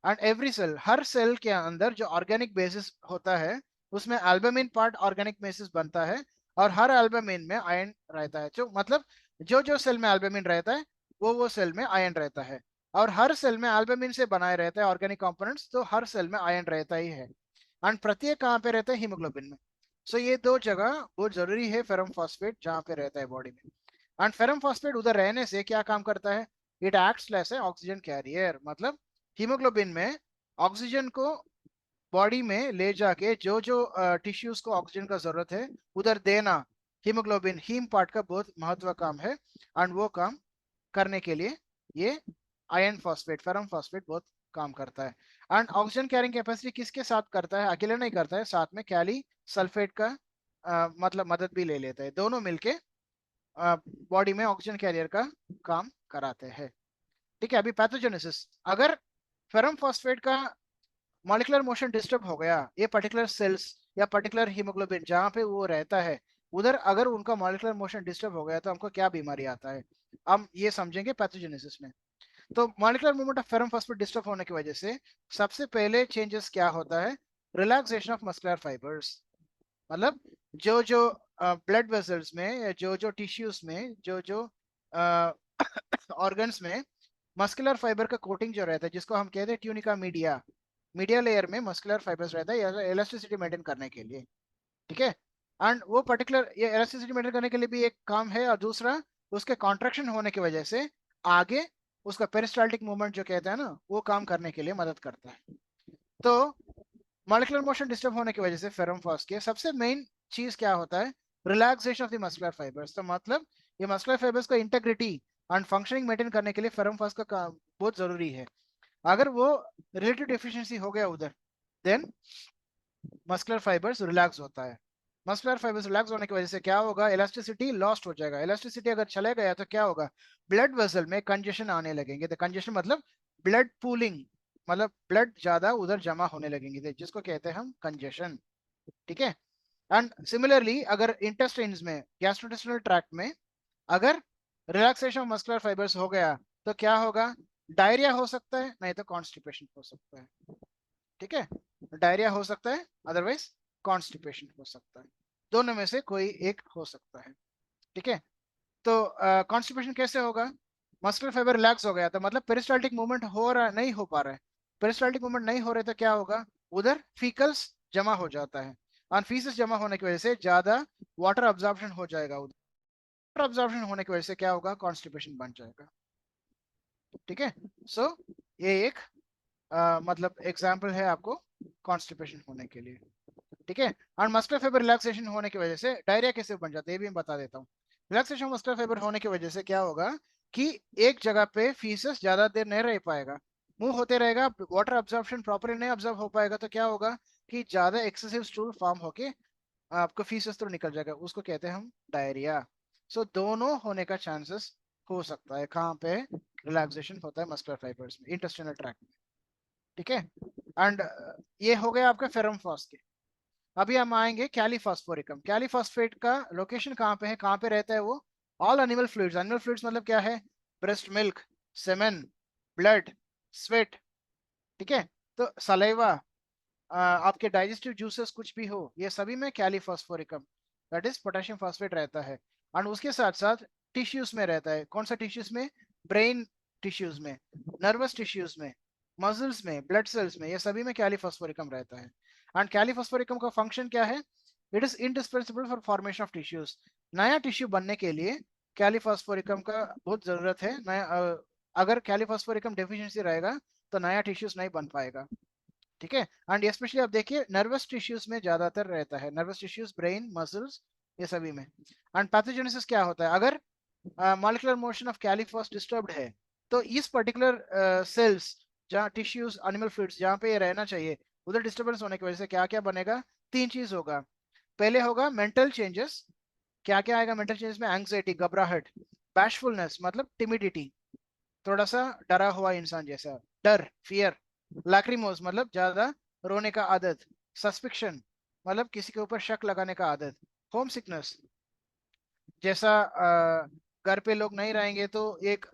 एंड एवरी सेल, हर सेल के अंदर जो ऑर्गेनिक बेसिस होता है उसमें एल्बुमिन पार्ट ऑर्गेनिक बेसिस बनता है, और हर एल्बुमिन में आयरन रहता है। जो मतलब जो जो सेल में एल्बुमिन रहता है वो सेल में आयरन रहता है, और हर सेल में एल्बुमिन से बनाए रहता है ऑर्गेनिक कंपोनेंट्स, तो हर सेल में आयरन रहता ही है। एंड प्रत्येक कहाँ पे रहता है, हीमोग्लोबिन में। सो ये दो जगह बहुत जरूरी है फेरम फॉस्फेट जहाँ पे रहता है बॉडी में। एंड फेरम फॉस्फेट उधर रहने से क्या काम करता है, it acts as a oxygen carrier. मतलब हीमोग्लोबिन में ऑक्सीजन को बॉडी में ले जाके जो जो टिश्यूज को ऑक्सीजन का जरूरत है उधर देना, हीमोग्लोबिन हीम पार्ट का बहुत महत्व काम है। एंड वो काम करने के लिए ये आयरन फॉस्फेट फेरम फॉस्फेट बहुत काम करता है। एंड ऑक्सीजन कैरिंग कैपेसिटी किसके साथ करता है, अकेले नहीं करता है, साथ में कैली सल्फेट का मतलब मदद भी ले लेता है, दोनों मिलके बॉडी में ऑक्सीजन कैरियर का काम कराते हैं। ठीक है, अभी पैथोजेनेसिस, अगर फेरम फॉस्फेट का मॉलिक्यूलर मोशन डिस्टर्ब हो गया, ये पर्टिकुलर सेल्स या पर्टिकुलर हीमोग्लोबिन जहाँ पे वो रहता है उधर अगर उनका मॉलिक्यूलर मोशन डिस्टर्ब हो गया तो हमको क्या बीमारी आता है, हम ये समझेंगे पैथोजेनेसिस में। तो molecular movement of ferrum phosphate disturb होने की वजह से सबसे पहले चेंजेस क्या होता है, रिलैक्सेशन ऑफ मस्कुलर फाइबर्स। मतलब जो जो ब्लड वेसल्स में या जो जो टिश्यूज में जो जो ऑर्गन्स में मस्कुलर फाइबर का कोटिंग जो रहता है जिसको हम कहते हैं ट्यूनिका मीडिया, मीडिया लेयर में मस्कुलर फाइबर्स रहता है इलास्टिसिटी मेंटेन करने के लिए। ठीक है, एंड वो पर्टिकुलर ये इलास्टिसिटी मेंटेन करने के लिए भी एक काम है, और दूसरा उसके कॉन्ट्रैक्शन होने की वजह से आगे उसका पेरिस्टाल्टिक मूवमेंट जो कहता है ना वो काम करने के लिए मदद करता है। तो मॉलिक्यूलर मोशन डिस्टर्ब होने की वजह से फेरम फॉस्फेट के सबसे मेन चीज क्या होता है, relaxation of the muscular fibres. तो मतलब ये मस्कुलर फाइबर्स का इंटेग्रिटी एंड फंक्शनिंग मेंटेन करने के लिए फेरम फॉस्फेट का बहुत जरूरी है। अगर वो रिलेटिव डेफिशिएंसी हो गया उधर, देन मस्कुलर फाइबर्स रिलैक्स होता है। मस्कुलर फाइबर्स रिलैक्स होने की वजह से क्या होगा, इलास्टिसिटी लॉस्ट हो जाएगा। इलास्टिसिटी अगर चले गया तो क्या होगा, ब्लड वेसल में कंजेशन आने लगेंगे। तो कंजेशन मतलब ब्लड पूलिंग, मतलब ब्लड ज्यादा उधर जमा होने लगेंगे जिसको कहते हैं हम कंजेशन। ठीक है, एंड सिमिलरली अगर इंटेस्टाइन्स में गैस्ट्रोइंटेस्टाइनल ट्रैक्ट में अगर रिलैक्सेशन ऑफ मस्कुलर फाइबर्स हो गया तो क्या होगा, डायरिया हो सकता है, नहीं तो कॉन्स्टिपेशन हो सकता है। ठीक है, डायरिया हो सकता है, अदरवाइज कॉन्स्टिपेशन हो सकता है, दोनों में से कोई एक हो सकता है। ठीक है, तो कॉन्स्टिपेशन कैसे होगा, मस्कुलर फाइबर रिलैक्स हो गया तो मतलब पेरिस्टाल्टिक मूवमेंट हो रहा नहीं हो पा रहा है, पेरिस्टाल्टिक मूवमेंट नहीं हो रहे तो क्या होगा, उधर फीकल्स जमा हो जाता है, और फीसेस जमा होने की वजह से ज्यादा वाटर अब्जॉर्प्शन हो जाएगा, उधर वाटर अब्जॉर्प्शन होने की वजह से क्या होगा, कॉन्स्टिपेशन बन जाएगा। ठीक है, सो ये एक मतलब एग्जाम्पल है आपको कॉन्स्टिपेशन होने के लिए। ठीक है, और मस्कुलर फाइबर रिलैक्सेशन होने की वजह से डायरिया कैसे बन जाता है ये भी मैं बता देता हूँ। रिलैक्सेशन मस्कुलर फाइबर होने की वजह से क्या होगा कि एक जगह पे फीसस ज्यादा देर नहीं रह पाएगा, मूव होते रहेगा, वाटर अब्जॉर्प्शन प्रॉपरली नहीं ऑब्जॉर्व हो पाएगा, तो क्या होगा कि ज्यादा एक्सेसिव स्टूल फॉर्म होके आपको फीसस तो निकल जाएगा, उसको कहते हैं हम डायरिया। सो दोनों होने का चांसेस हो सकता है, कहाँ पे रिलैक्सेशन होता है मस्कुलर फाइबर्स में, इंटेस्टिनल ट्रैक्ट में। ठीक है, एंड ये हो गया आपका फेरम फॉस्फेट। अभी हम आएंगे कैलीफॉस्फोरिकम। कैलीफॉस्फेट का लोकेशन कहाँ पे है, कहाँ पे रहता है वो, all animal fluids. Animal fluids मतलब क्या है, breast milk, semen, blood, sweat. ठीक है, तो सलाइवा, आपके डाइजेस्टिव जूसेस कुछ भी हो, ये सभी में कैलीफॉस्फोरिकम दैट इज पोटेशियम फॉस्फेट रहता है। और उसके साथ साथ टिश्यूज में रहता है, कौन सा टिश्यूज में, ब्रेन टिश्यूज में, नर्वस टिश्यूज में, मसल्स में, ब्लड सेल्स में, ये सभी में कैलीफॉस्फोरिकम रहता है। एंड कैलीफॉस्फोरिकम का फंक्शन क्या है, it is indispensable for formation of tissues. नया टिश्यू बनने के लिए कैलीफॉस्फोरिकम का बहुत जरूरत है। नया अगर कैलीफॉस्फोरिकम डेफिशिएंसी रहेगा तो नया टिश्यूज नहीं बन पाएगा। ठीक है, एंड स्पेशली आप देखिए नर्वस टिश्यूज में ज्यादातर रहता है, नर्वस टिश्यूज, ब्रेन, मसल्स, ये सभी में। एंड पैथोजेनेसिस क्या होता है, अगर मॉलिक्यूलर मोशन ऑफ कैलीफॉस डिस्टर्ब्ड है तो इस पर्टिकुलर सेल्स जहाँ टिश्यूज एनिमल फ्लूइड्स जहाँ पे ये रहना चाहिए उधर डिस्टर्बेंस होने की वजह से क्या क्या बनेगा, तीन चीज होगा। पहले होगा मेंटल चेंजेस। क्या क्या आएगा मेंटल चेंजेस में, एंग्जाइटी, घबराहट, बैशफुलनेस मतलब टिमिडिटी, थोड़ा सा डरा हुआ इंसान जैसा, डर, फियर, लैक्रिमोस मतलब ज्यादा रोने का आदत, सस्पिक्शन मतलब किसी के ऊपर शक लगाने का आदत, होम सिकनेस जैसा घर पे लोग नहीं रहेंगे तो एक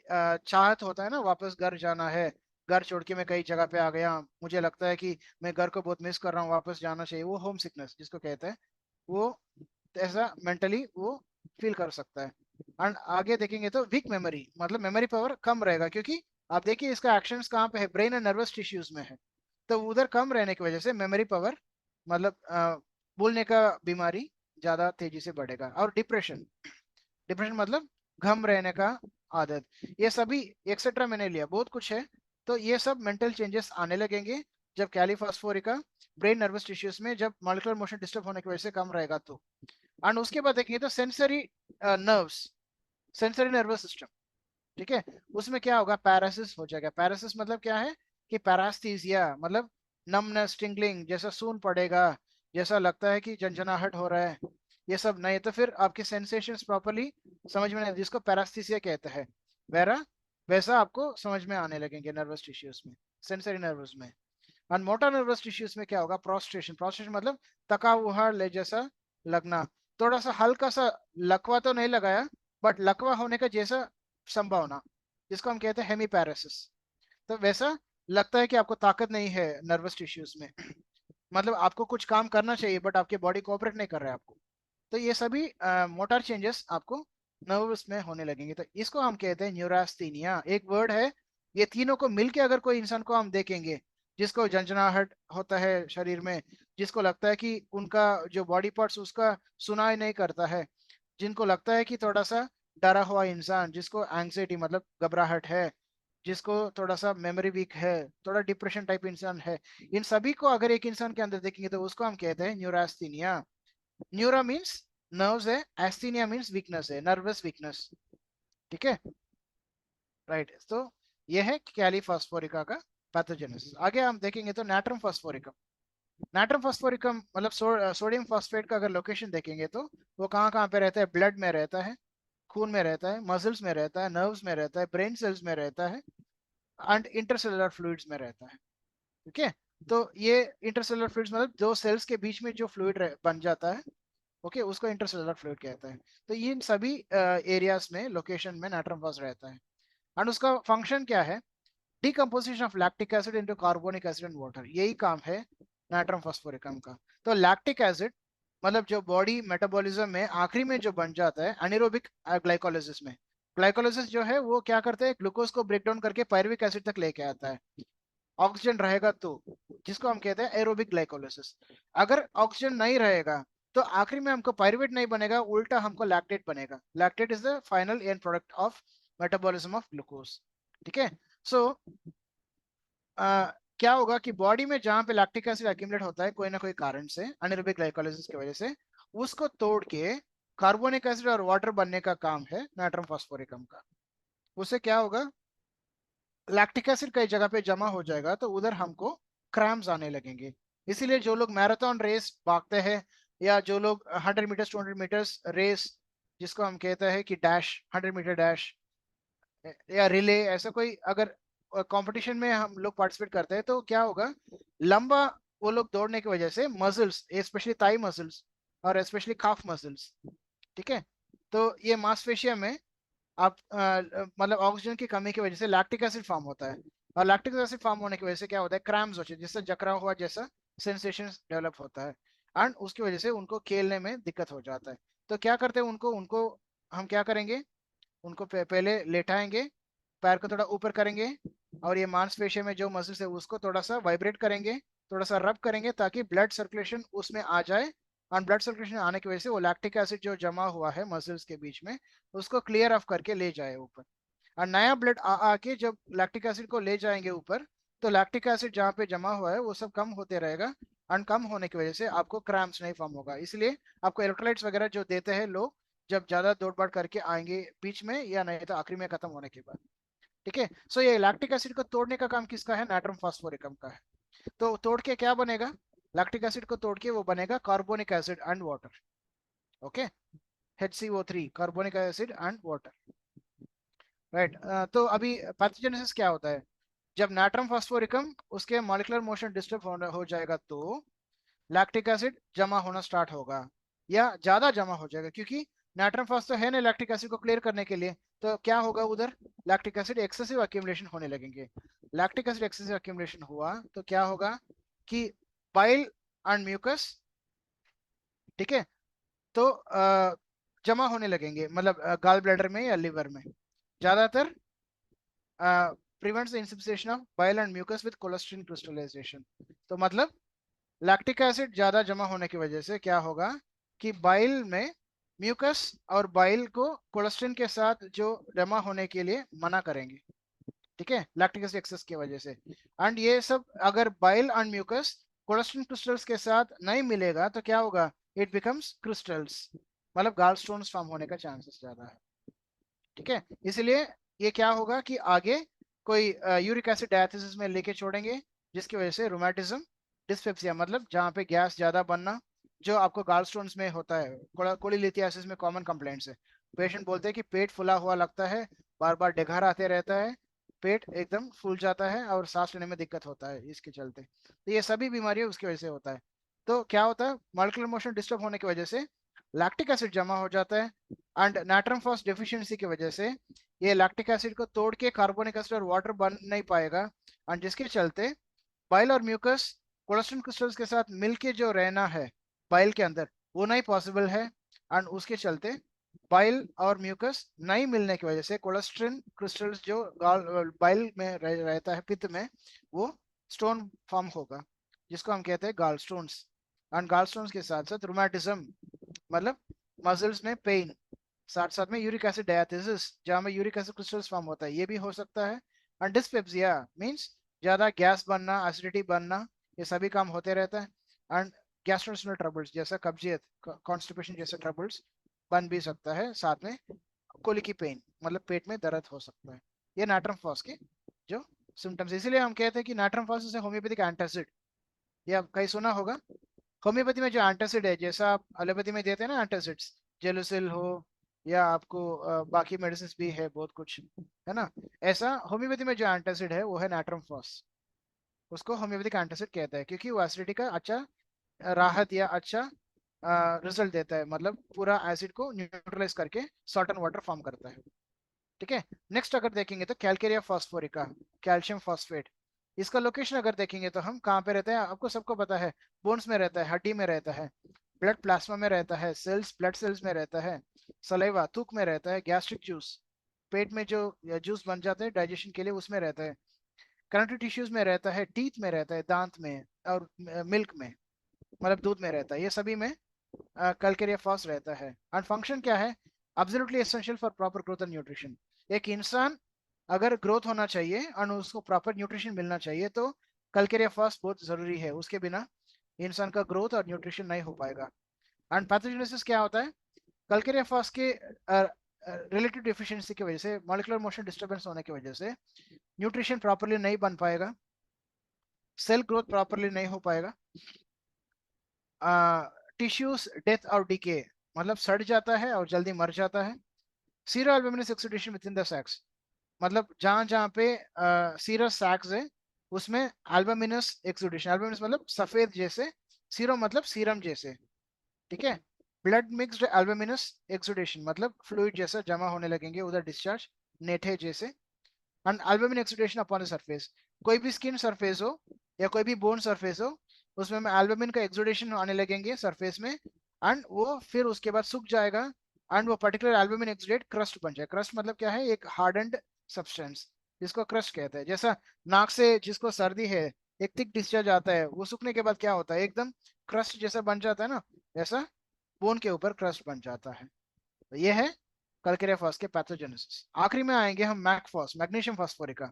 चाहत होता है ना, वापस घर जाना है, घर छोड़ के मैं कई जगह पे आ गया, मुझे लगता है कि मैं घर को बहुत मिस कर रहा हूँ, वापस जाना चाहिए, वो होम सिकनेस जिसको कहते हैं, वो ऐसा मेंटली वो फील कर सकता है। एंड आगे देखेंगे तो वीक मेमोरी मतलब मेमोरी पावर कम रहेगा, क्योंकि आप देखिए इसका एक्शंस कहाँ पे है, ब्रेन एंड नर्वस टिश्यूज में है, तो उधर कम रहने की वजह से मेमोरी पावर मतलब भूलने का बीमारी ज्यादा तेजी से बढ़ेगा। और डिप्रेशन, डिप्रेशन मतलब घम रहने का आदत, ये सभी एक्सेट्रा मैंने लिया, बहुत कुछ है। तो ये सब मेंटल चेंजेस आने लगेंगे जब कैलीफॉस्फोरिका ब्रेन नर्वस टिश्यूज में जब मॉलिक्यूलर मोशन डिस्टर्ब होने की वजह से कम रहेगा तो। एंड उसके बाद देखेंगे तो sensory nerves, sensory nervous system, ठीक है, उसमें क्या होगा, पैरासिस हो जाएगा। पैरासिस मतलब क्या है कि पैरास्थीसिया मतलब नमनेस, टिंगलिंग, जैसा सून पड़ेगा, जैसा लगता है कि झंझनाहट हो रहा है, ये सब नहीं, तो फिर आपके सेंसेशंस प्रॉपर्ली समझ में नहीं, जिसको पैरास्थीसिया कहते हैं, वैरा वैसा आपको समझ में आने लगेंगे नर्वस टिश्यूज में, सेंसरी नर्वस में। और मोटर नर्वस टिश्यूज में क्या होगा, प्रोस्ट्रेशन, प्रोस्ट्रेशन मतलब थका हुआ ले जैसा लगना, थोड़ा सा हल्का सा लकवा तो नहीं लगाया, बट लकवा होने का जैसा संभावना, जिसको हम कहते हैं हेमीपैरेसिस, तो वैसा लगता है कि आपको ताकत नहीं है नर्वस टिश्यूज में मतलब आपको कुछ काम करना चाहिए बट आपकी बॉडी कोऑपरेट नहीं कर रहा है आपको, तो ये सभी मोटर चेंजेस आपको नर्वस में होने लगेंगे, तो इसको हम कहते हैं न्यूरास्थीनिया, एक वर्ड है। ये तीनों को मिलके अगर कोई इंसान को हम देखेंगे, जिसको झंझनाहट होता है शरीर में, जिसको लगता है कि उनका जो बॉडी पार्ट्स उसका सुनाई नहीं करता है, जिनको लगता है कि थोड़ा सा डरा हुआ इंसान, जिसको एंग्जाइटी मतलब घबराहट है, जिसको थोड़ा सा मेमोरी वीक है, थोड़ा डिप्रेशन टाइप इंसान है, इन सभी को अगर एक इंसान के अंदर देखेंगे तो उसको हम कहते हैं न्यूरास्थीनिया। न्यूरा मीन्स नर्व्स है, एस्थीनिया मीन्स वीकनेस है, नर्वस वीकनेस, ठीक है, राइट। तो ये है कैली फास्फोरिका का पैथोजेनेसिस। आगे हम देखेंगे तो नाट्रम फास्फोरिकम, नाट्रम फास्फोरिकम मतलब सोडियम फास्फेट का अगर लोकेशन देखेंगे तो वो कहाँ कहाँ पे रहता है, ब्लड में रहता है, खून में रहता है, मसल्स में रहता है, नर्व्स में रहता है, ब्रेन सेल्स में रहता है, एंड इंटरसेलुलर फ्लूइड्स में रहता है, ठीक है। तो ये इंटरसेलुलर फ्लूइड्स मतलब दो सेल्स के बीच में जो फ्लूइड बन जाता है, ओके, उसको इंटरसेलुलर फ्लूइड कहता है। तो ये इन सभी एरियाज में लोकेशन में नाइट्रम फॉस्फेट रहता है। एंड उसका फंक्शन क्या है, decomposition of lactic acid into carbonic acid and water, यही काम है नाइट्रम फॉस्फोरिकम का। तो लैक्टिक एसिड मतलब जो बॉडी मेटाबॉलिज्म में आखिरी में जो बन जाता है एनारोबिक ग्लाइकोलाइसिस में, ग्लाइकोलाइसिस जो है वो क्या करते हैं, ग्लूकोज को ब्रेक डाउन करके पायरुविक एसिड तक लेके आता है, ऑक्सीजन रहेगा तो, जिसको हम कहते हैं एरोबिक ग्लाइकोलाइसिस। अगर ऑक्सीजन नहीं रहेगा तो आखिरी में हमको पायरुवेट नहीं बनेगा, उल्टा हमको लैक्टेट बनेगा, lactate is the final and product of metabolism of glucose, ठीक है। सो क्या होगा कि बॉडी में जहां पे लैक्टिक एसिड एक्यूमुलेट होता है कोई ना कोई कारण से एनारोबिक ग्लाइकोलाइसिस की वजह से, उसको तोड़ के कार्बोनिक एसिड और वाटर बनने का काम है नाइट्रम फास्फोरिकम का। उससे क्या होगा, लैक्टिक एसिड कई जगह पे जमा हो जाएगा तो उधर हमको क्रैम्स आने लगेंगे। इसीलिए जो लोग मैराथन रेस भागते हैं, या जो लोग 100 मीटर्स 200 मीटर्स रेस, जिसको हम कहते हैं कि डैश, 100 मीटर डैश या रिले, ऐसा कोई अगर कंपटीशन में हम लोग पार्टिसिपेट करते हैं तो क्या होगा, लंबा वो लोग दौड़ने की वजह से मसल्स, स्पेशली थाई मसल्स और स्पेशली काफ मसल्स, ठीक है, तो ये मांसपेशिया में आप मतलब ऑक्सीजन की कमी की वजह से लैक्टिक एसिड फॉर्म होता है, और लैक्टिक एसिड फॉर्म होने की वजह से क्या होता है, क्रैम्स होते हैं, जिससे जकड़ा हुआ जैसा सेंसेशन डेवलप होता है, एंड उसकी वजह से उनको खेलने में दिक्कत हो जाता है। तो क्या करते हैं, उनको उनको हम क्या करेंगे, उनको पहले लेटाएंगे, पैर को थोड़ा ऊपर करेंगे, और ये मांसपेशियों में जो मसल्स है उसको थोड़ा सा वाइब्रेट करेंगे, थोड़ा सा रब करेंगे ताकि ब्लड सर्कुलेशन उसमें आ जाए, और ब्लड सर्कुलेशन आने की वजह से वो लैक्टिक एसिड जो जमा हुआ है मसल्स के बीच में उसको क्लियर ऑफ करके ले जाए ऊपर, और नया ब्लड आ आके जब लैक्टिक एसिड को ले जाएंगे ऊपर, तो लैक्टिक एसिड जहाँ पे जमा हुआ है वो सब कम होते रहेगा, और कम होने की वजह से आपको क्रैम्प्स नहीं फॉर्म होगा। इसलिए आपको इलेक्ट्रोलाइट्स वगैरह जो देते हैं लोग जब ज्यादा दौड़ भाड़ करके आएंगे बीच में, या नहीं तो आखिरी में खत्म होने के बाद, ठीक है। सो ये लैक्टिक एसिड को तोड़ने का काम किसका है, नाइट्रम फास्फोरिकम का है। तो तोड़ के क्या बनेगा, लैक्टिक एसिड को तोड़ के वो बनेगा carbonic acid and water, okay, HCO3, carbonic acid and water, right. तो अभी पैथोजेनेसिस क्या होता है, जब नाट्रम फास्फोरिकम उसके मॉलिक्यूलर मोशन डिस्टर्ब हो जाएगा तो लैक्टिक एसिड जमा होना स्टार्ट होगा या ज्यादा जमा हो जाएगा, क्योंकि नाइट्रम फॉस्फेट तो है ना लैक्टिक एसिड को क्लियर करने के लिए। तो क्या होगा उधर, लैक्टिक एसिड एक्सेसिव अक्यूमुलेशन होने लगेंगे। लैक्टिक एसिड एक्सेसिव अक्यूमुलेशन हुआ तो क्या होगा कि बाइल एंड म्यूकस, ठीक है, तो जमा होने लगेंगे, मतलब गाल ब्लैडर में या लिवर में। ज्यादातर prevents inspissation of bile and mucus with cholesterine crystallization. तो मतलब लैक्टिक एसिड ज्यादा जमा होने की वजह से क्या होगा कि बाइल में म्यूकस और बाइल को कोलेस्ट्रीन के साथ जो जमा होने के लिए मना करेंगे, ठीक है, लैक्टिक एसिड एक्सेस की वजह से। एंड ये सब अगर बाइल एंड म्यूकस कोलेस्ट्रीन क्रिस्टल्स के साथ नहीं मिलेगा तो क्या होगा, इट बिकम्स क्रिस्टल्स, मतलब गाल स्टोन्स फॉर्म होने का चांसेस ज्यादा है, ठीक है। इसलिए ये क्या होगा कि आगे कोई यूरिक एसिड डायथिसिस में लेके छोड़ेंगे, जिसकी वजह से रोमैटिज्म, डिस्पेप्सिया, मतलब जहाँ पे गैस ज्यादा बनना, जो आपको गाल स्टोन्स में होता है, कोलिलिथियासिस में कॉमन कंप्लेंट्स है। पेशेंट बोलते हैं कि पेट फुला हुआ लगता है, बार बार डेघर आते रहता है, पेट एकदम फूल जाता है और सांस लेने में दिक्कत होता है इसके चलते। तो ये सभी बीमारियां उसकी वजह से होता है। तो क्या होता है, मॉलिक्यूलर मोशन डिस्टर्ब होने की वजह से लैक्टिक एसिड जमा हो जाता है, एंड नाइट्रम फॉस डेफिशिएंसी की वजह से ये लैक्टिक एसिड को तोड़ के कार्बोनिक एसिड और वाटर बन नहीं पाएगा, एंड जिसके चलते बाइल और म्यूकस कोलेस्ट्रॉल क्रिस्टल्स के साथ मिलके जो रहना है बाइल के अंदर, वो नहीं पॉसिबल है। एंड उसके चलते बाइल और म्यूकस नहीं मिलने की वजह से कोलेस्ट्रॉल क्रिस्टल्स जो बाइल में रहता है, पित्त में, वो स्टोन फॉर्म होगा, जिसको हम कहते हैं गाल स्टोन्स। एंड गाल स्टोन्स के साथ साथ रोमैटिज्म, मतलब मसल्स में पेन, साथ साथ में यूरिक एसिड डायथिसिस जहाँ में यूरिक एसिड क्रिस्टल्स फॉर्म होता है, ये भी हो सकता है। एंड डिस्पेप्सिया मींस ज्यादा गैस बनना, एसिडिटी बनना, ये सभी काम होते रहता है। एंड गैस्ट्रोइंटेस्टाइनल ट्रबल्स जैसा कब्जियत, कॉन्स्टिपेशन जैसे ट्रबल्स बन भी सकता है, साथ में कोलिकी पेन, मतलब पेट में दर्द हो सकता है। ये नाइट्रम फॉस के जो सिम्टम्स, इसीलिए हम कहते हैं कि नाइट्रम फॉस से होम्योपैथिक एंटासिड, ये आप कहीं सुना होगा। होम्योपैथी में जो एंटासिड है, जैसा आप एलोपैथी में देते हैं ना एंटासिड्स, जेलुसिल हो या आपको बाकी मेडिसिन भी है बहुत कुछ, है ना, ऐसा होम्योपैथी में जो एंटासिड है वो है नाइट्रम फॉस। उसको होम्योपैथिक एंटासिड कहता है क्योंकि वो एसिडिटी का अच्छा राहत या अच्छा रिजल्ट देता है, मतलब पूरा एसिड को न्यूट्रलाइज करके सॉल्ट एंड वाटर फॉर्म करता है, ठीक है। नेक्स्ट अगर देखेंगे तो कैलकेरिया फॉस्फोरिका, कैल्शियम फॉस्फेट, इसका लोकेशन अगर देखेंगे तो हम कहाँ पे रहते हैं, आपको सबको पता है, बोन्स में रहता है, हड्डी में रहता है, ब्लड प्लाज्मा में रहता है, सेल्स ब्लड सेल्स में रहता है, सलाइवा थूक में रहता है, गैस्ट्रिक जूस पेट में जो जूस बन जाते हैं डाइजेशन के लिए उसमें रहता है, कनेक्टिव टिश्यूज में रहता है, टीथ में रहता है, दांत में, और मिल्क में, मतलब दूध में रहता है, ये सभी में कैलकेरिया फॉस रहता है। एंड फंक्शन क्या है, absolutely essential for proper growth and nutrition. एक इंसान अगर ग्रोथ होना चाहिए और उसको प्रॉपर न्यूट्रिशन मिलना चाहिए तो कैलकेरिया फॉस बहुत जरूरी है, उसके बिना इंसान का ग्रोथ और न्यूट्रिशन नहीं हो पाएगा। एंड पैथोजेनेसिस क्या होता है, कैलकेरिया फॉस के रिलेटिव डिफिशियंसी की वजह से, मॉलिक्यूलर मोशन डिस्टर्बेंस होने की वजह से न्यूट्रिशन प्रॉपरली नहीं बन पाएगा, सेल ग्रोथ प्रॉपरली नहीं हो पाएगा, टिश्यूज डेथ और डिके, मतलब सड़ जाता है और जल्दी मर जाता है। Sero albuminous exudation within the sacs, मतलब जहां जहां पे सीरस सैक्स है उसमें एल्बुमिनस एक्सुडेशन, एल्बुमिनस मतलब सफेद जैसे, सीरो मतलब सीरम जैसे, ठीक है। ब्लड मिक्स्ड एल्बुमिनस एक्सुडेशन मतलब फ्लूइड जैसा जमा होने लगेंगे उधर, डिस्चार्ज नेठे जैसे। And albumin exudation upon the surface, कोई भी स्किन सरफेस हो या कोई भी बोन सरफेस हो, उसमें एल्बुमिन का एक्सुडेशन आने लगेंगे सरफेस में, एंड वो फिर उसके बाद सूख जाएगा, एंड वो पर्टिकुलर एल्बुमिन एक्सुडेट क्रस्ट बन जाए। क्रस्ट मतलब क्या है, एक हार्डन्ड सब्सटेंस, जिसको क्रस्ट कहते हैं। जैसा नाक से जिसको सर्दी है, एक थिक डिस्चार्ज आता है, वो सूखने के बाद क्या होता है, एकदम क्रस्ट जैसा बन जाता है ना, ऐसा बोन के ऊपर क्रस्ट बन जाता है। तो ये है कैलकेरिया फॉस के पैथोजेनेसिस। आखिरी में आएंगे हम मैकफॉस, मैग्नीशियम फॉस्फोरिका।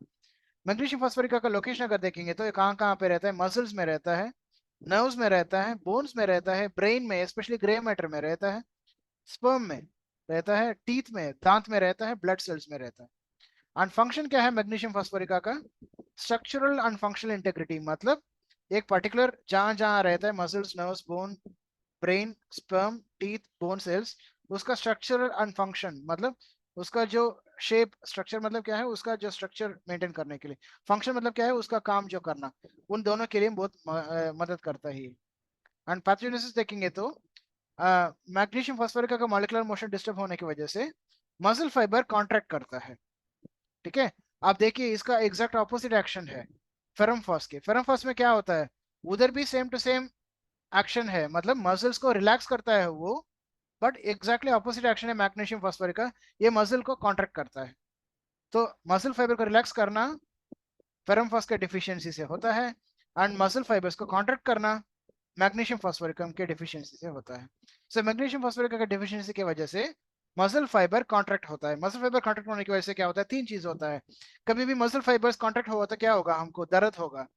मैग्नीशियम फॉस्फोरिका का लोकेशन अगर देखेंगे तो ये कहाँ कहाँ पे रहता है, मसल्स में रहता है, नर्व्स में रहता है, बोन्स में रहता है, ब्रेन में स्पेशली ग्रे मैटर में रहता है, स्पर्म में रहता है, टीथ में दांत में रहता है, ब्लड सेल्स में रहता है। एंड फंक्शन क्या है मैग्नीशियम फॉस्फोरिका का, स्ट्रक्चरल एंड फंक्शनल इंटेग्रिटी, मतलब एक पर्टिकुलर जहां जहां रहता है, muscles, nerves, bone, brain, sperm, teeth, bone cells, उसका स्ट्रक्चरल एंड फंक्शन, मतलब उसका जो शेप, स्ट्रक्चर मतलब क्या है, उसका जो स्ट्रक्चर मेंटेन करने के लिए, फंक्शन मतलब क्या है, उसका काम जो करना, उन दोनों के लिए बहुत मदद करता है। एंड पैथोजेनेसिस देखेंगे तो मैग्नीशियम फॉस्फोरिक का मॉलिक्यूलर मोशन डिस्टर्ब होने की वजह से मसल फाइबर कॉन्ट्रैक्ट करता है। ठीक है, आप देखिए इसका एग्जैक्ट ऑपोजिट एक्शन है फेरम फॉस के। फेरम फॉस में क्या होता है, उधर भी सेम टू सेम एक्शन है, मतलब मसल्स को रिलैक्स करता है वो, बट एग्जैक्टली ऑपोजिट एक्शन है मैग्नीशियम फॉस्फोरिक का, ये मसल को कॉन्ट्रैक्ट करता है। तो मसल फाइबर को रिलैक्स करना फेरम फॉस के डिफिशियंसी से होता है, एंड मसल फाइबर्स को कॉन्ट्रैक्ट करना मैग्नीशियम फॉस्फोरिकम के डिफिशियंसी से होता है। सो मैग्नीशियम फॉस्फोरिक के डिफिशियंसी की वजह से मसल फाइबर कॉन्ट्रैक्ट होता है। मसल फाइबर कॉन्ट्रैक्ट होने की वजह से क्या होता है, तीन चीज होता है। कभी भी मसल फाइबर्स कॉन्ट्रैक्ट होगा तो क्या होगा, हमको दर्द होगा।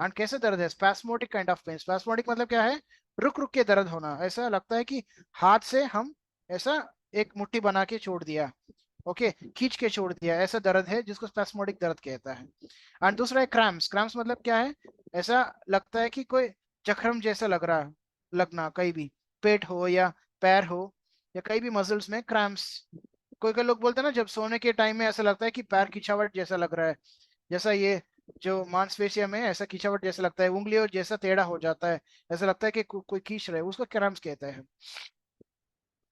एंड कैसे दर्द है, स्पैस्मोटिक काइंड ऑफ पेन। स्पैस्मोटिक मतलब क्या है, रुक रुक के दर्द होना, ऐसा लगता है कि हाथ से हम ऐसा एक मुट्ठी बना के छोड़ दिया, ओके, खींच के छोड़ दिया, ऐसा दर्द है जिसको स्पैस्मोटिक दर्द कहता है। एंड दूसरा है क्रैम्प्स। क्रैम्प्स मतलब क्या है, ऐसा लगता है कि कोई जखम जैसा लग रहा, लगना कहीं भी, पेट हो या पैर हो या कहीं भी मसल्स में क्रैम्प्स। कोई कोई लोग बोलते हैं ना, जब सोने के टाइम में ऐसा लगता है कि पैर खिंचावट जैसा लग रहा है, जैसा ये जो मांसपेशियों में ऐसा खिंचावट जैसा लगता है, उंगलियों जैसा टेढ़ा हो जाता है, ऐसा लगता है कि कोई खींच रहा है, उसको क्रैम्प्स कहते हैं।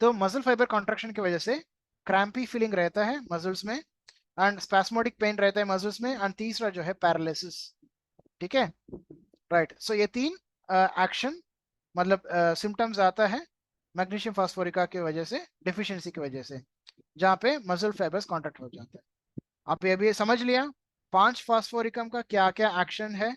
तो मसल फाइबर कॉन्ट्रैक्शन की वजह से क्रैम्पी फीलिंग रहता है मसल्स में, एंड स्पैस्मोटिक पेन रहता है मसल्स में, एंड तीसरा जो है पैरालिसिस। ठीक है, राइट। सो ये तीन एक्शन मतलब सिम्टम्स आता है मैग्नीशियम फास्फोरिका की वजह से, डिफिशियंसी की वजह से, जहाँ पे मसल फाइबर्स कांटेक्ट हो जाते हैं। आप ये भी समझ लिया पांच फास्फोरिकम का क्या क्या एक्शन है,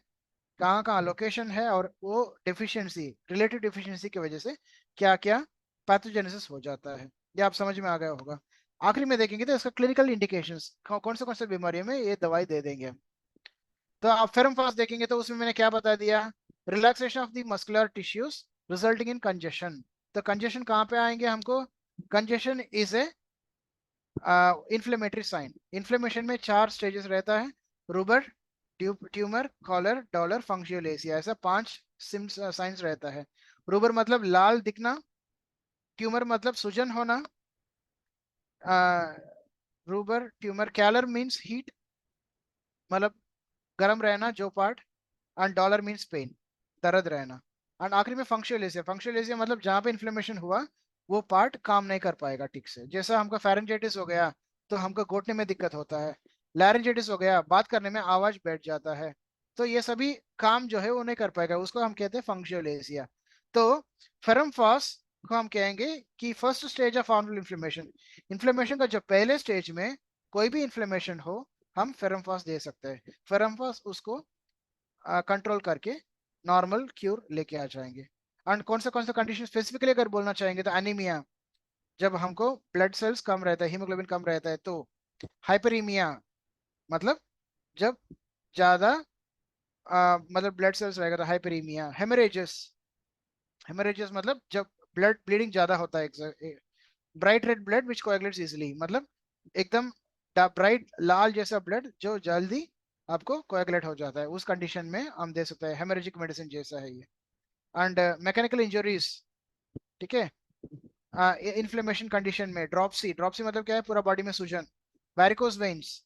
कहाँ कहाँ लोकेशन है, और वो डिफिशियंसी, रिलेटिव डिफिशियंसी की वजह से क्या क्या पैथोजेनेसिस हो जाता है। ये आप समझ में आ गया होगा। आखिरी में देखेंगे तो इसका क्लिनिकल इंडिकेशंस, कौन से बीमारियों में ये दवाई दे देंगे। तो आप फेरम फास्ट देखेंगे तो उसमें मैंने क्या बता दिया, relaxation of the muscular tissues resulting in congestion. तो कंजेशन कहाँ पे आएंगे हमको, congestion is a inflammatory sign. Inflammation में चार स्टेजेस रहता है, rubor, tumour, calor, dolor, functio laesa, ऐसा पांच साइंस रहता है। रूबर मतलब लाल दिखना, ट्यूमर मतलब सूजन होना, rubor tumour, calor means heat मतलब गर्म रहना जो part, and dolor means pain, दर्द रहना, एंड आखिरी में फंक्शनलेसिया। फंक्शनलेसिया मतलब जहाँ पे इन्फ्लेमेशन हुआ वो पार्ट काम नहीं कर पाएगा ठीक से। जैसा हमका फेरेंजाइटिस हो गया तो हमको घुटने में दिक्कत होता है, लैरेंजाइटिस हो गया बात करने में आवाज बैठ जाता है, तो ये सभी काम जो है वो नहीं कर पाएगा, उसको हम कहते हैं फंक्शनलेसिया। तो फेरम फास को हम कहेंगे कि first stage of all inflammation, inflammation का जब पहले स्टेज में कोई भी इन्फ्लेमेशन हो हम फेरम फास दे सकते हैं। फेरम फास उसको कंट्रोल करके नॉर्मल क्यूर लेके आ जाएंगे। एंड कौन सा कंडीशन स्पेसिफिकली अगर बोलना चाहेंगे तो एनीमिया, जब हमको ब्लड सेल्स कम रहता है, हीमोग्लोबिन कम रहता है तो। हाइपरीमिया मतलब जब ज्यादा मतलब ब्लड सेल्स रहेगा तो हाइपरीमिया। हेमरेजेस, हेमरेजेस मतलब जब ब्लड ब्लीडिंग ज्यादा होता है। Bright red blood which coagulates easily मतलब एकदम ब्राइट लाल जैसा ब्लड जो जल्दी आपको कोएगुलेट हो जाता है, उस कंडीशन में हम दे सकते हैं, हेमरेजिक मेडिसिन जैसा है ये। एंड मैकेनिकल इंजरीज, ठीक है, इन्फ्लेमेशन कंडीशन में ड्रॉपसी, ड्रॉपसी मतलब क्या है, पूरा बॉडी में सूजन। वैरिकोज वेन्स,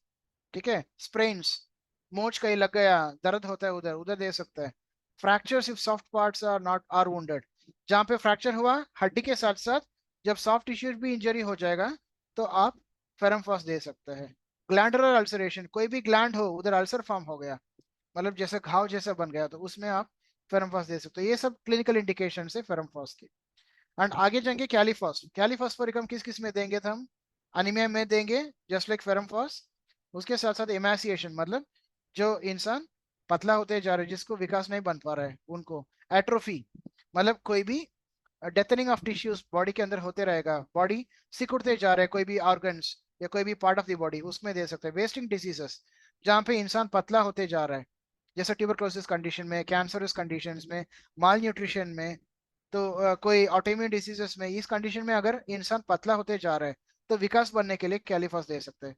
ठीक है, स्प्रेन्स, मोच कहीं लग गया दर्द होता है उधर, उधर दे सकता है। Fractures if soft parts are not are wounded, जहाँ पे फ्रैक्चर हुआ हड्डी के साथ साथ जब सॉफ्ट टिश्यूज भी इंजरी हो जाएगा तो आप फेरम फास दे सकते हैं। ग्लैंडुलर अल्सरेशन, कोई भी ग्लैंड हो उधर अल्सर फॉर्म हो गया, मतलब जैसे घाव जैसा बन गया, तो उसमें आप फेरम फास दे सकते हो। ये सब क्लिनिकल इंडिकेशन है फेरम फास के। एंड आगे जाएंगे कैलीफॉस। कैलीफॉस्फोरिकम किस किस में देंगे तो हम अनीमिया में देंगे जस्ट लाइक फेरम फास। उसके साथ साथ एमासिएशन मतलब जो इंसान पतला होते जा रहे हैं, जिसको विकास नहीं बन पा रहा है उनको। एट्रोफी मतलब कोई भी डेथनिंग ऑफ टिश्यूज बॉडी के अंदर होते रहेगा, बॉडी सिकुड़ते जा रहे हैं कोई भी ऑर्गन्स या कोई भी पार्ट ऑफ द बॉडी, उसमें दे सकते हैं। वेस्टिंग डिसीजेस जहाँ पे इंसान पतला होते जा रहा है, जैसे ट्यूबरक्लोसिस कंडीशन में, कैंसरस कंडीशंस में, माल न्यूट्रिशन में, तो कोई ऑटोइम्यून डिसीजेस में, इस कंडीशन में अगर इंसान पतला होते जा रहा है तो विकास बनने के लिए कैलिफॉस दे सकते हैं।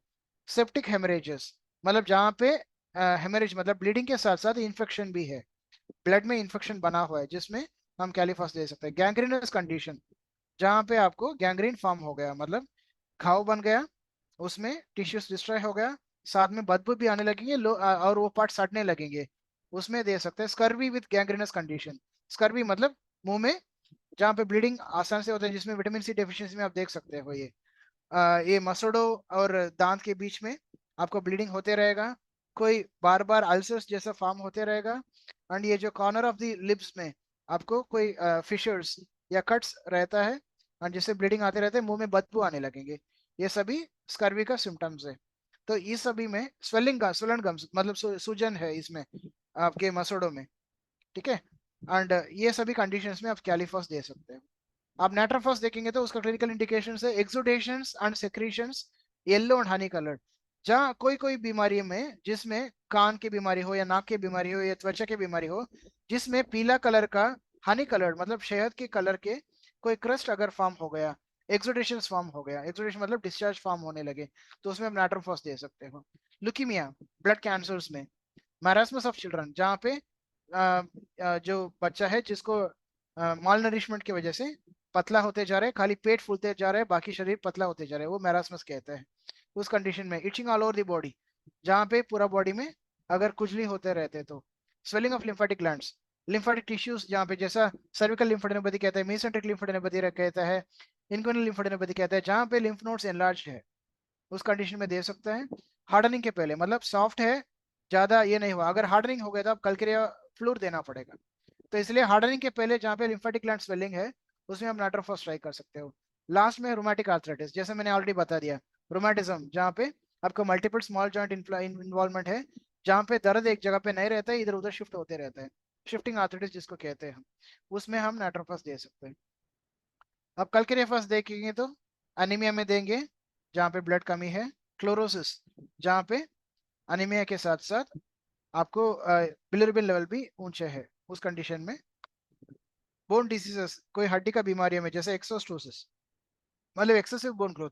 सेप्टिक हेमरेजेस मतलब जहाँ पे हेमरेज मतलब ब्लीडिंग के साथ साथ इन्फेक्शन भी है, ब्लड में इन्फेक्शन बना हुआ है, जिसमें हम कैलिफॉस दे सकते हैं। गैंग्रीनस कंडीशन जहाँ पे आपको गैंग्रीन फॉर्म हो गया मतलब घाव बन गया, उसमें टिश्यूज डिस्ट्रॉय हो गया, साथ में बदबू भी आने लगेंगे, और वो पार्ट सड़ने लगेंगे। उसमें दे सकते हैं scurvy with gangrenous condition. Scurvy मतलब मुंह में जहाँ पे ब्लीडिंग आसान से होता है, जिसमें विटामिन सी डेफिशिएंसी में आप देख सकते हो ये मसोड़ों और दांत के बीच में आपको ब्लीडिंग होते रहेगा, कोई बार बार अल्सर्स जैसा फॉर्म होते रहेगा। एंड ये जो कॉर्नर ऑफ द लिप्स में आपको कोई फिशर्स या कट्स रहता है, और जिससे ब्लीडिंग आते रहते हैं, मुंह में बदबू आने लगेंगे। ये सभी स्कर्वी का सिम्टम्स है। तो इस सभी में स्वेलिंग का swollen gums मतलब सूजन है इसमें आपके मसोड़ों में। ठीक है। एंड ये सभी कंडीशंस में आप कैलिफॉस दे सकते हैं। आप नाट्रोफॉस देखेंगे तो उसका क्लिनिकल इंडिकेशन है exudations and secretions yellow and honey coloured. जहाँ कोई कोई बीमारी में, जिसमें कान की बीमारी हो या नाक की बीमारी हो या त्वचा की बीमारी हो, जिसमें पीला कलर का हनी कलर्ड मतलब शहद के कलर के कोई क्रस्ट अगर फॉर्म हो गया, एक्सुडेशन फॉर्म हो गया, एक्सुडेशन मतलब डिस्चार्ज फॉर्म होने लगे, तो उसमें आप नाट्रोफॉस दे सकते हो। लुकीमिया ब्लड कैंसर्स में, मैरास्मस ऑफ चिल्ड्रन जहाँ पे जो बच्चा है जिसको माल नरिशमेंट की वजह से पतला होते जा रहे हैं, खाली पेट फूलते जा रहे हैं, बाकी शरीर पतला होते जा रहे हैं, वो मैरास्मस कहते हैं। उस कंडीशन में itching all over the body, जहाँ पे पूरा बॉडी में अगर खुजली होते रहते हैं तो। Swelling of lymphatic glands, lymphatic tissues जहाँ पे, जैसा सर्विकल लिम्फेडेनोपैथी कहता है, मेसेंट्रिक लिम्फेडेनोपैथी कहता है, इनगुइनल लिम्फेडेनोपैथी कहता है, जहाँ पे लिम्फ नोड्स एनलार्ज्ड है, उस कंडीशन में दे सकते हैं। हार्डनिंग के पहले मतलब सॉफ्ट है, ज्यादा ये नहीं हुआ, अगर हार्डनिंग हो गया तो आप कल्केरिया फ्लूर देना पड़ेगा। तो इसलिए हार्डनिंग के पहले जहाँ पे लिम्फेटिक ग्लैंड स्वेलिंग है, उसमें आप नाइट्रोफॉस ट्राई कर सकते हो। लास्ट में रोमैटिक आर्थराइटिस, जैसे मैंने ऑलरेडी बता दिया, रोमैटिज्म जहाँ पे आपको मल्टीपल स्मॉल जॉइंट इन्वॉल्वमेंट है, जहाँ पे दर्द एक जगह पे नहीं रहता है, इधर उधर शिफ्ट होते रहता है, शिफ्टिंग आर्थराइटिस जिसको कहते हैं हम, उसमें हम नाइट्रोफॉस दे सकते हैं। अब कल्केरिया देखेंगे तो अनीमिया में देंगे, जहाँ पे ब्लड कमी है। क्लोरोसिस, जहाँ पे अनीमिया के साथ साथ आपको बिलिरुबिन लेवल भी ऊंचे है, उस कंडीशन में। बोन डिसीजेस, कोई हड्डी का बीमारियों में, जैसे एक्सोस्टोसिस मतलब एक्सेसिव बोन ग्रोथ,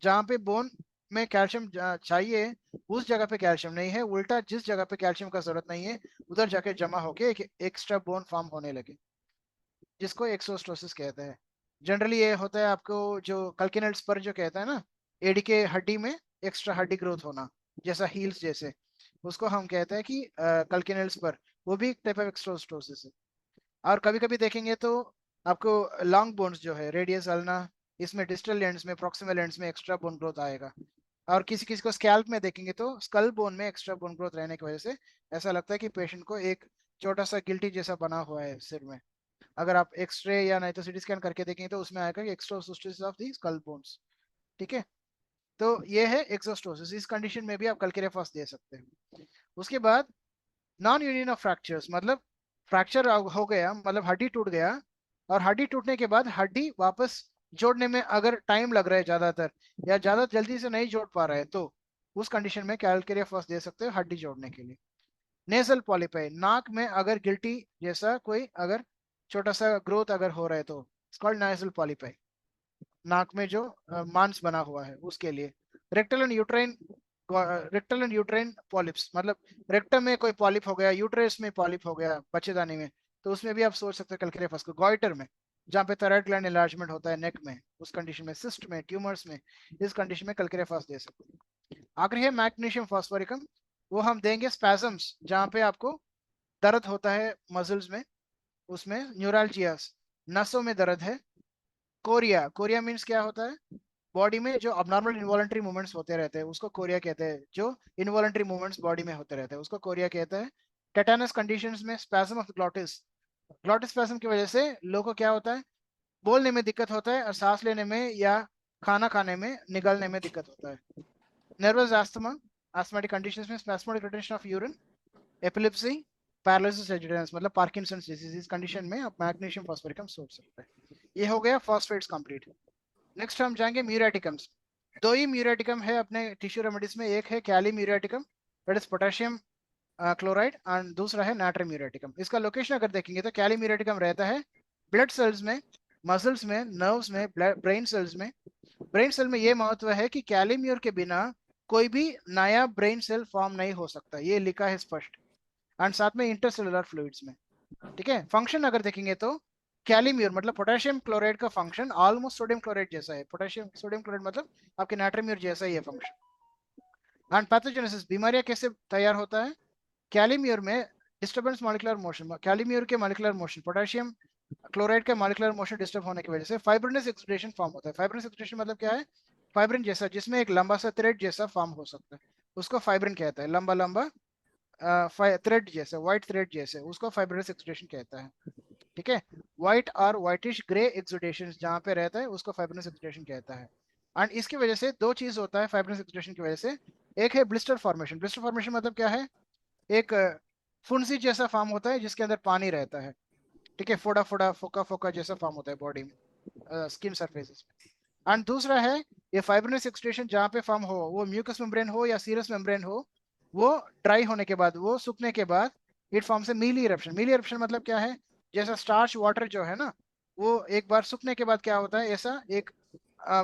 जहाँ पे बोन में कैल्शियम चाहिए, उस जगह पे कैल्शियम नहीं है, उल्टा जिस जगह पे कैल्शियम का जरूरत नहीं है, उधर जाके जमा होके एक एक्स्ट्रा बोन फॉर्म होने लगे, जिसको एक्सोस्टोसिस कहते हैं। जनरली ये होता है आपको, जो कल्किनल्स पर जो कहता है ना, एडी के हड्डी में एक्स्ट्रा हड्डी ग्रोथ होना, जैसा हील्स जैसे, उसको हम कहते हैं कि कल्किनल्स पर, वो भी एक टाइप ऑफ एक्सोस्टोसिस है। और कभी कभी देखेंगे तो आपको लॉन्ग बोन्स जो है, रेडियस अल्ना, इसमें डिस्टल एंड्स में, प्रॉक्सिमल एंड्स में एक्स्ट्रा बोन ग्रोथ आएगा। और किसी किसी को स्कैल्प में देखेंगे तो स्कल बोन में एक्स्ट्रा बोन ग्रोथ रहने की वजह से ऐसा लगता है कि पेशेंट को एक छोटा सा गिल्टी जैसा बना हुआ है सिर में। अगर आप एक्सरे या नहीं तो सीटी स्कैन करके देखेंगे तो उसमें आएगा कि एक्सोसिस ऑफ दी स्कल बोन्स। ठीक है। तो ये है एक्सोस्टोसिस, इस कंडीशन में भी आप कल्केरिया दे सकते हैं। उसके बाद नॉन यूनियन ऑफ फ्रैक्चर्स, मतलब फ्रैक्चर हो गया मतलब हड्डी टूट गया, और हड्डी टूटने के बाद हड्डी वापस जोड़ने में अगर टाइम लग रहा है ज्यादातर, या ज्यादा जल्दी से नहीं जोड़ पा रहा है, तो उस कंडीशन में कैल्केरिया फर्स्ट दे सकते हो हड्डी जोड़ने के लिए। नेजल पॉलिपाई, नाक में अगर गिल्टी जैसा कोई अगर छोटा सा ग्रोथ अगर हो रहा है तो कॉल्ड नेजल पॉलिपाई, नाक में जो मांस बना हुआ है उसके लिए। Rectal and uterine, rectal and uterine polyps मतलब रेक्टम में कोई पॉलिप हो गया, यूट्रस में पॉलिप हो गया बच्चेदानी में, तो उसमें भी आप सोच सकते हैं कल्केरिया को। गॉइटर में, जहाँ पे थायराइड ग्लैंड एनलार्जमेंट होता है नेक में, उस कंडीशन में। सिस्ट में, ट्यूमर्स में, इस कंडीशन में कल्केरिया दे सकते हैं। आखिरी है मैग्नीशियम फॉस्फोरिकम, वो हम देंगे स्पैजम्स, जहाँ पे आपको दर्द होता है मसल्स में, उसमें न्यूरalgias, नसों में दर्द है। कोरिया, कोरिया मीन्स क्या होता है, बॉडी में जो अबनॉर्मल इनवॉलंटरी मूवमेंट्स होते रहते हैं उसको कोरिया कहते हैं, जो इनवॉलंटरी मूवमेंट्स बॉडी में होते रहते हैं उसको कोरिया कहते हैं। टेटानस कंडीशंस में spasm of glottis, glottis spasm की वजह से लोगों को क्या होता है, बोलने में दिक्कत होता है, और सांस लेने में या खाना खाने में निगलने में दिक्कत होता है। नर्वस अस्थमा, आस्थमेटिक कंडीशंस में spasmodic retention of urine, epilepsy, paralysis agitans मतलब पार्किंसंस डिजीज, इस कंडीशन में आप मैग्नीशियम फॉस्फोरिकम सोच सकते हैं। ये हो गया फॉस्फेट्स कंप्लीट। नेक्स्ट हम जाएंगे म्यूरेटिकम्स। दो ही म्यूरेटिकम है अपने टिश्यू रेमेडीज में, एक है kali muriaticum, that is potassium chloride, and दूसरा है नाट्रियम म्यूरेटिकम। इसका लोकेशन अगर देखेंगे तो कैली म्यूरेटिकम रहता है ब्लड सेल्स में, मसल्स में, नर्व्स में, ब्रेन सेल्स में। ब्रेन सेल में ये महत्व है कि कैलीम्यूर के बिना कोई भी नया ब्रेन सेल फॉर्म नहीं हो सकता, ये लिखा है स्पष्ट, एंड साथ में इंटरसेलुलर फ्लूइड्स में। ठीक है। फंक्शन अगर देखेंगे तो कैलीम्यूर मतलब पोटेशियम क्लोराइड का फंक्शन ऑलमोस्ट सोडियम क्लोराइड जैसा है। पोटेशियम सोडियम क्लोराइड मतलब आपके नाइट्रोम्यूर जैसा ही है फंक्शन। एंड पैथोजेनेसिस, बीमारियां कैसे तैयार होता है? कैलीम्यूर में डिस्टर्बेंस मॉलिक्यूलर मोशन, कैलीम्यूर के मॉलिक्यूलर मोशन पोटेशियम क्लोराइड के मॉलिक्यूलर मोशन डिस्टर्ब होने की वजह से फाइब्रिनस एक्सुडेशन फॉर्म होता है। फाइब्रिनस एक्सुडेशन मतलब क्या है? फाइब्रिन जैसा, जिसमें एक लंबा सा थ्रेड जैसा फॉर्म हो सकता है, उसको फाइब्रिन कहता है। लंबा लंबा थ्रेड जैसे, व्हाइट थ्रेड जैसे, उसको फाइब्रिनस एक्सुडेशन कहता है। ठीक है, व्हाइट और व्हाइटिश ग्रे एक्सुडेशन जहाँ पे रहता है उसको फाइब्रिनस एक्सुडेशन कहता है। एंड इसकी वजह से दो चीज होता है फाइब्रिनस एक्सुडेशन की वजह से। एक है ब्लिस्टर फॉर्मेशन। ब्लिस्टर फॉर्मेशन मतलब क्या है? एक फुंसी जैसा फॉर्म होता है जिसके अंदर पानी रहता है। ठीक है, फोड़ा फोड़ा फोका फोका जैसा फॉर्म होता है बॉडी में, स्किन सरफेसेस में। एंड दूसरा है ये फाइब्रिनस एक्सुडेशन जहाँ पे फॉर्म हो, वो म्यूकस मेम्ब्रेन हो या सीरस मेम्ब्रेन हो, वो ड्राई होने के बाद, वो सूखने के बाद it forms a mealy eruption. Mealy eruption मतलब क्या है? जैसा स्टार्च वाटर जो है ना, वो एक बार सूखने के बाद क्या होता है, ऐसा एक अ,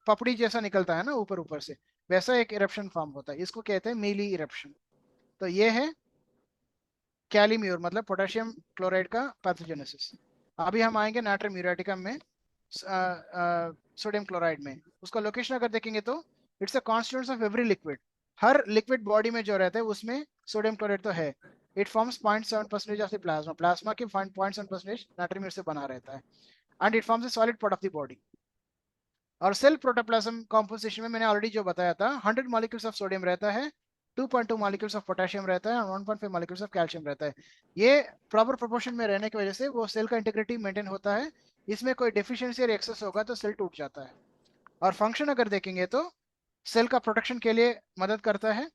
पपड़ी जैसा निकलता है ना ऊपर ऊपर से, वैसा एक इरप्शन फॉर्म होता है, इसको कहते हैं मीली इरप्शन। तो ये है कैलीम्यूर मतलब पोटेशियम क्लोराइड का पैथोजेनेसिस। अभी हम आएंगे नाइट्रम म्यूरेटिकम में, सोडियम क्लोराइड में। उसका लोकेशन अगर देखेंगे तो it's a constituents of every liquid. Her liquid body में जो रहता है उसमें सोडियम क्लोराइड तो है। It forms 0.7% of the plasma. Plasma की 0.7% नाइट्रम से बना रहता है। And it forms a solid part of the body. और सेल प्रोटोप्लाज्म कॉम्पोजिशन में मैंने ऑलरेडी जो बताया था, 100 मॉलिक्यूल्स ऑफ सोडियम रहता है, 2.2 मॉलिक्यूल्स ऑफ पोटेशियम रहता है और 1.5 मॉलिक्यूल्स ऑफ कैल्शियम रहता है। ये प्रॉपर प्रोपोर्शन में रहने की वजह से वो सेल का इंटीग्रिटी मेंटेन होता है। इसमें कोई डेफिशिएंसी और एक्सेस होगा तो सेल टूट जाता है। और फंक्शन अगर देखेंगे तो सेल का प्रोटेक्शन के लिए मदद करता है,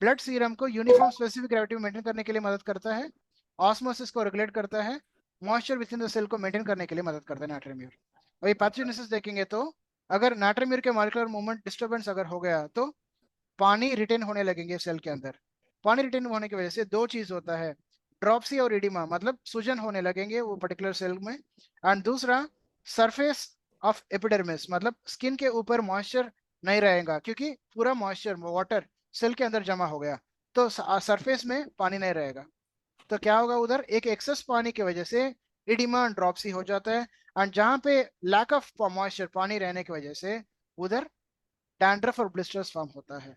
ब्लड सीरम को यूनिफॉर्म स्पेसिफिक ग्रेविटी में मेंटेन करने के लिए मदद करता है, ऑस्मोसिस को रेगुलेट करता है, moisture within the cell को मेंटेन करने के लिए मदद करता है नाइट्रोम्यूर। वही पैथोजेनेसिस देखेंगे तो अगर नाइट्रोम्यूर के मॉलिक्यूलर मूवमेंट डिस्टर्बेंस अगर हो गया तो पानी रिटेन होने लगेंगे सेल के अंदर। पानी रिटेन होने की वजह से दो चीज होता है, ड्रॉपसी और इडिमा मतलब सूजन होने लगेंगे वो पर्टिकुलर सेल में। एंड दूसरा, सरफेस ऑफ एपिडर्मिस मतलब स्किन के ऊपर मॉइस्चर नहीं रहेगा, क्योंकि पूरा मॉइस्चर वाटर सेल के अंदर जमा हो गया, तो सरफेस में पानी नहीं रहेगा। तो क्या होगा, उधर एक एक्सेस पानी की वजह से इडिमा एंड ड्रॉपसी हो जाता है। एंड जहाँ पे लैक ऑफ मॉइस्चर पानी रहने की वजह से उधर डैंड्रफ और ब्लिस्टर्स फॉर्म होता है।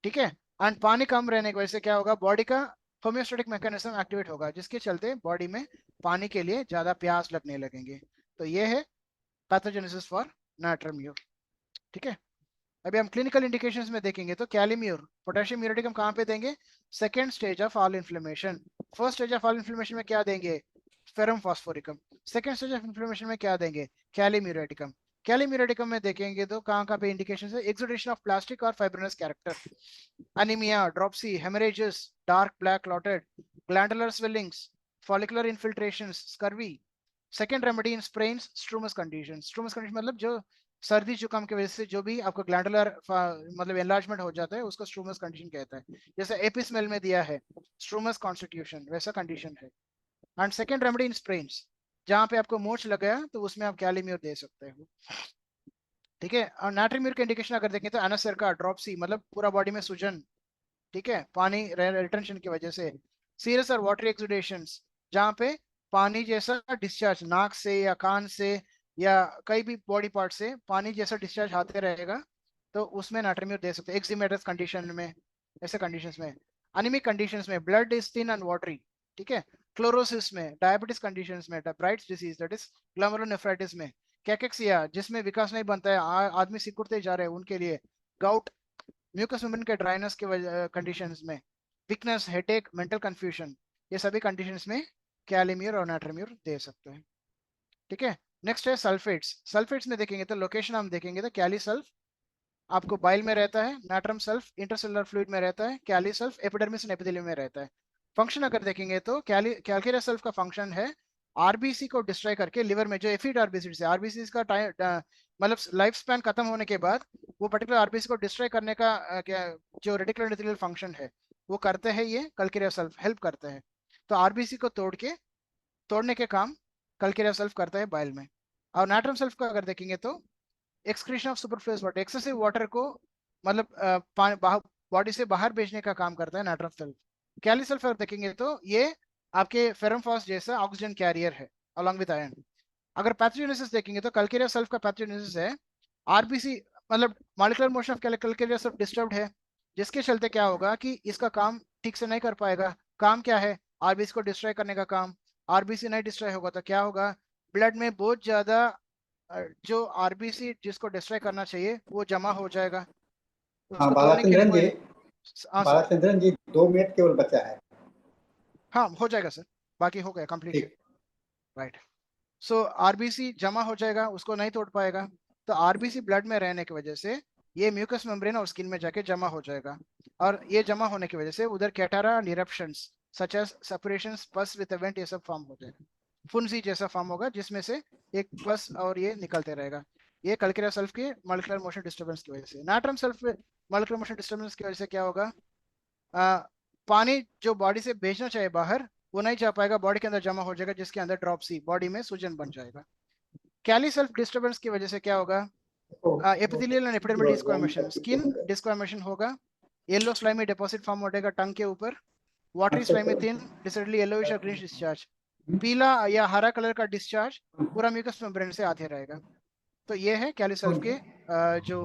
ठीक है, एंड पानी कम रहने की वजह से क्या होगा, बॉडी का होम्योस्टेटिक मैकेनिज्म एक्टिवेट होगा, जिसके चलते बॉडी में पानी के लिए ज्यादा प्यास लगने लगेंगे। तो ये है पैथोजेनेसिस फॉर नाइट्रोम्यूर। ठीक है, अभी हम क्लिनिकल इंडिकेशंस में देखेंगे तो कैलीम्यूर पोटेशियम म्यूरेटिक हम कहाँ पे देंगे? Second stage of all inflammation. First stage of all inflammation में क्या देंगे? Ferrum phosphoricum. Second stage of inflammation में क्या देंगे? कैलीम्यूरेटिकम। कैलीम्यूरेटिकम में देखेंगे तो कहाँ कहाँ पे इंडिकेशन है? एक्सुडेशन ऑफ प्लास्टिक और fibrinous character, anemia, dropsy, hemorrhages, dark black clotted, glandular swellings, follicular infiltrations, scurvy. Second remedy in sprains, strumous condition. Strumous condition मतलब जो सर्दी जुकाम की वजह से जो भी आपको ग्लैंडुलर मतलब एनलार्जमेंट हो जाता है उसको स्ट्रूमस कंडीशन कहता है। जैसे एपिस्मेल में दिया है स्ट्रूमस कॉन्स्टिट्यूशन, वैसा कंडीशन है। And second remedy in sprains, जहाँ पे आपको मोच लग गया तो उसमें आप कैलीम्यूर दे सकते हो। ठीक है, और नाइट्रोम्यूर के इंडिकेशन अगर देखें तो एनासेरका, ड्रॉपसी मतलब पूरा बॉडी में सूजन, ठीक है, पानी रिटेंशन की वजह से। सीरस और वाटरी एक्सुडेशंस, जहाँ पे पानी जैसा डिस्चार्ज नाक से या कान से या कई भी बॉडी पार्ट से पानी जैसा डिस्चार्ज आते रहेगा, तो उसमें नाइट्रोम्यूर दे सकते हैं। एक्जिमेटस कंडीशन में, ऐसे कंडीशंस में। अनिमिक कंडीशंस में, blood is thin and watery. ठीक है, क्लोरोसिस में, डायबिटीज कंडीशंस में, brides disease that is glomerulonephritis में, कैकेक्सिया जिसमें विकास नहीं बनता है, आदमी सिकुड़ते जा रहे हैं उनके लिए, गाउट, म्यूकस मेम्ब्रेन के ड्राइनेस के कंडीशंस में, वीकनेस, हेडेक, मेंटल कंफ्यूजन, ये सभी कंडीशंस में कैलीम्यूर और नाइट्रोम्यूर दे सकते हैं। ठीक है, नेक्स्ट है सल्फेट्स। सल्फेट्स में देखेंगे तो लोकेशन हम देखेंगे तो कैली सल्फ आपको बाइल में रहता है, नाइट्रम सल्फ इंटरसेलुलर फ्लूइड में रहता है, कैली सल्फ एपिडर्मिस एंड एपिथेलियम में रहता है। फंक्शन अगर देखेंगे तो कैल्केरिया सल्फ का फंक्शन है आरबीसी को डिस्ट्रॉय करके लिवर में जो एफिड आरबीसी से, आरबीसी का टाइम मतलब लाइफ स्पैन खत्म होने के बाद वो पर्टिकुलर आरबीसी को डिस्ट्रॉय करने का क्या जो रेटिकुलर एंडोथेलियल फंक्शन है वो करते हैं, ये कैल्केरिया सल्फ हेल्प करते हैं। तो आरबीसी को तोड़ने के काम कैल्केरिया सल्फ करता है बाइल में। और नाइट्रम सल्फ का अगर देखेंगे तो excretion of superfluous water, excessive water को मतलब बॉडी से बाहर भेजने का काम करता है नाइट्रम सल्फ। कैली सल्फर देखेंगे तो ये आपके फेरम फास जैसा ऑक्सीजन कैरियर है, अलॉन्ग विद आयरन। अगर पैथोजेनेसिस देखेंगे तो कैलकेरिया सेल्फ का पैथोजेनेसिस है आरबीसी, मतलब molecular motion of Calcarea self disturbed है, जिसके चलते क्या होगा कि इसका काम ठीक से नहीं कर पाएगा। काम क्या है? आरबीसी को डिस्ट्रॉय करने का काम। आरबीसी नहीं डिस्ट्रॉय होगा तो क्या होगा? ब्लड में बहुत ज्यादा जो आरबीसी जिसको डिस्ट्रॉय करना चाहिए वो जमा हो जाएगा, हाँ उसको तोड़ने के लिए बालाचंद्रन जी, कोई। हाँ सर। बालाचंद्रन जी 2 मिनट केवल बचा है। हाँ हो जाएगा सर, बाकी हो गया कंप्लीट। ठीक। राइट। सो आरबीसी जमा हो जाएगा, उसको नहीं तोड़ पाएगा। तो आरबीसी ब्लड में रहने की वजह से ये म्यूकस मेम्ब्रेन और स्किन में जाके जमा हो जाएगा, और ये जमा होने की वजह से उधर catarrh and eruptions such as separations, pus with event, ये सब फॉर्म हो जाएगा। फुंसी जैसा फॉर्म होगा जिसमें से एक पस और ये निकलते रहेगा। ये कैलकेरिया सेल्फ के मॉलिक्यूलर मोशन डिस्टर्बेंस की वजह से। नाट्रम सेल्फ मॉलिक्यूलर मोशन डिस्टर्बेंस की वजह से क्या होगा? पानी जो बॉडी से भेजना चाहिए बाहर वो नहीं जा पाएगा, बॉडी के अंदर जमा हो जाएगा, जिसके अंदर ड्रॉपसी, बॉडी में सूजन बन जाएगा। कैली सेल्फ डिस्टर्बेंस की वजह से क्या होगा? एपिथेलियल एंड एपिडर्मल डिस्क्वामेशन, स्किन डिस्क्वामेशन होगा। येलो स्लाइमी डिपॉजिट फॉर्म हो जाएगा टंग के ऊपर। Watery slimy thin disorderly yellowish और ग्रीनिश डिस्चार्ज, पीला या हरा कलर का डिस्चार्ज पूरा म्यूकस मेम्ब्रेन से आते रहेगा। तो ये है कैली सेल्फ के जो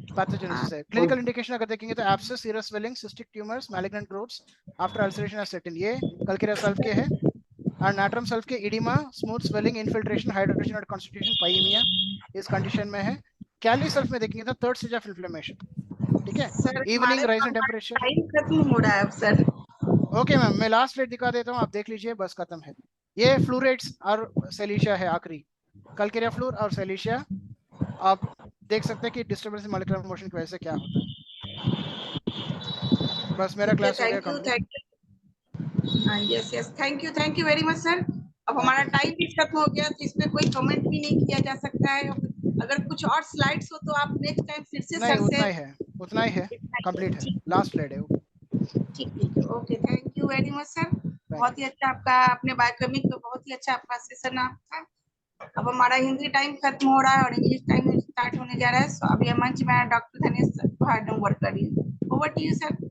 पैथोजेनेसिस है। क्लिनिकल इंडिकेशन अगर देखेंगे तो abscess, serous swelling, cystic tumours, malignant growths after ulceration as set in, ये कैलकेरिया सेल्फ के है। और नाट्रम सेल्फ के oedema, smooth swelling, infiltration, hydrogen और कॉन्स्टिट्यूशन, पाइमिया इस कंडीशन में है। कैली सेल्फ में देखेंगे तो थर्ड स्टेज ऑफ इन्फ्लेमेशन। ठीक है, सर इवनिंग हमारे राइज इन टेम्परेचर। टाइम खत्म हो रहा है अब सर। ओके मैम, मैं लास्ट स्लाइड दिखा देता हूँ, आप देख लीजिए, बस खत्म है। ये फ्लूरेट्स और सेलिशिया है आखिरी, कैलकेरिया फ्लूर और सेलिशिया। आप देख सकते हैं कि डिस्टर्बेंस मॉलिक्यूलर मोशन की वजह से क्या होता है। बस मेरा क्लास हो गया thank you complete. Thank you. हाँ yes yes, thank you very much sir. अब हमारा थैंक यू। टाइम भी खत्म हो गया तो इसमें कोई कमेंट भी नहीं किया जा सकता है। अगर कुछ और स्लाइड्स हो तो आप नेक्स्ट टाइम फिर से नहीं सर से उतना ही है, उतना ही है, कंप्लीट है, ठीक लास्ट स्लाइड है वो। ठीक है। Okay thank you very much sir. Thank बहुत यू। ही अच्छा आपका, आपने बायोकेमिक पे बहुत ही अच्छा आपका सेशन था। अब हमारा हिंदी टाइम खत्म हो रहा है और इंग्लिश टाइम स्टार्ट होने जा रहा है। सो अभी मंच में डॉक्टर धनेश सर को हैंड ओवर करिए। Over to you sir.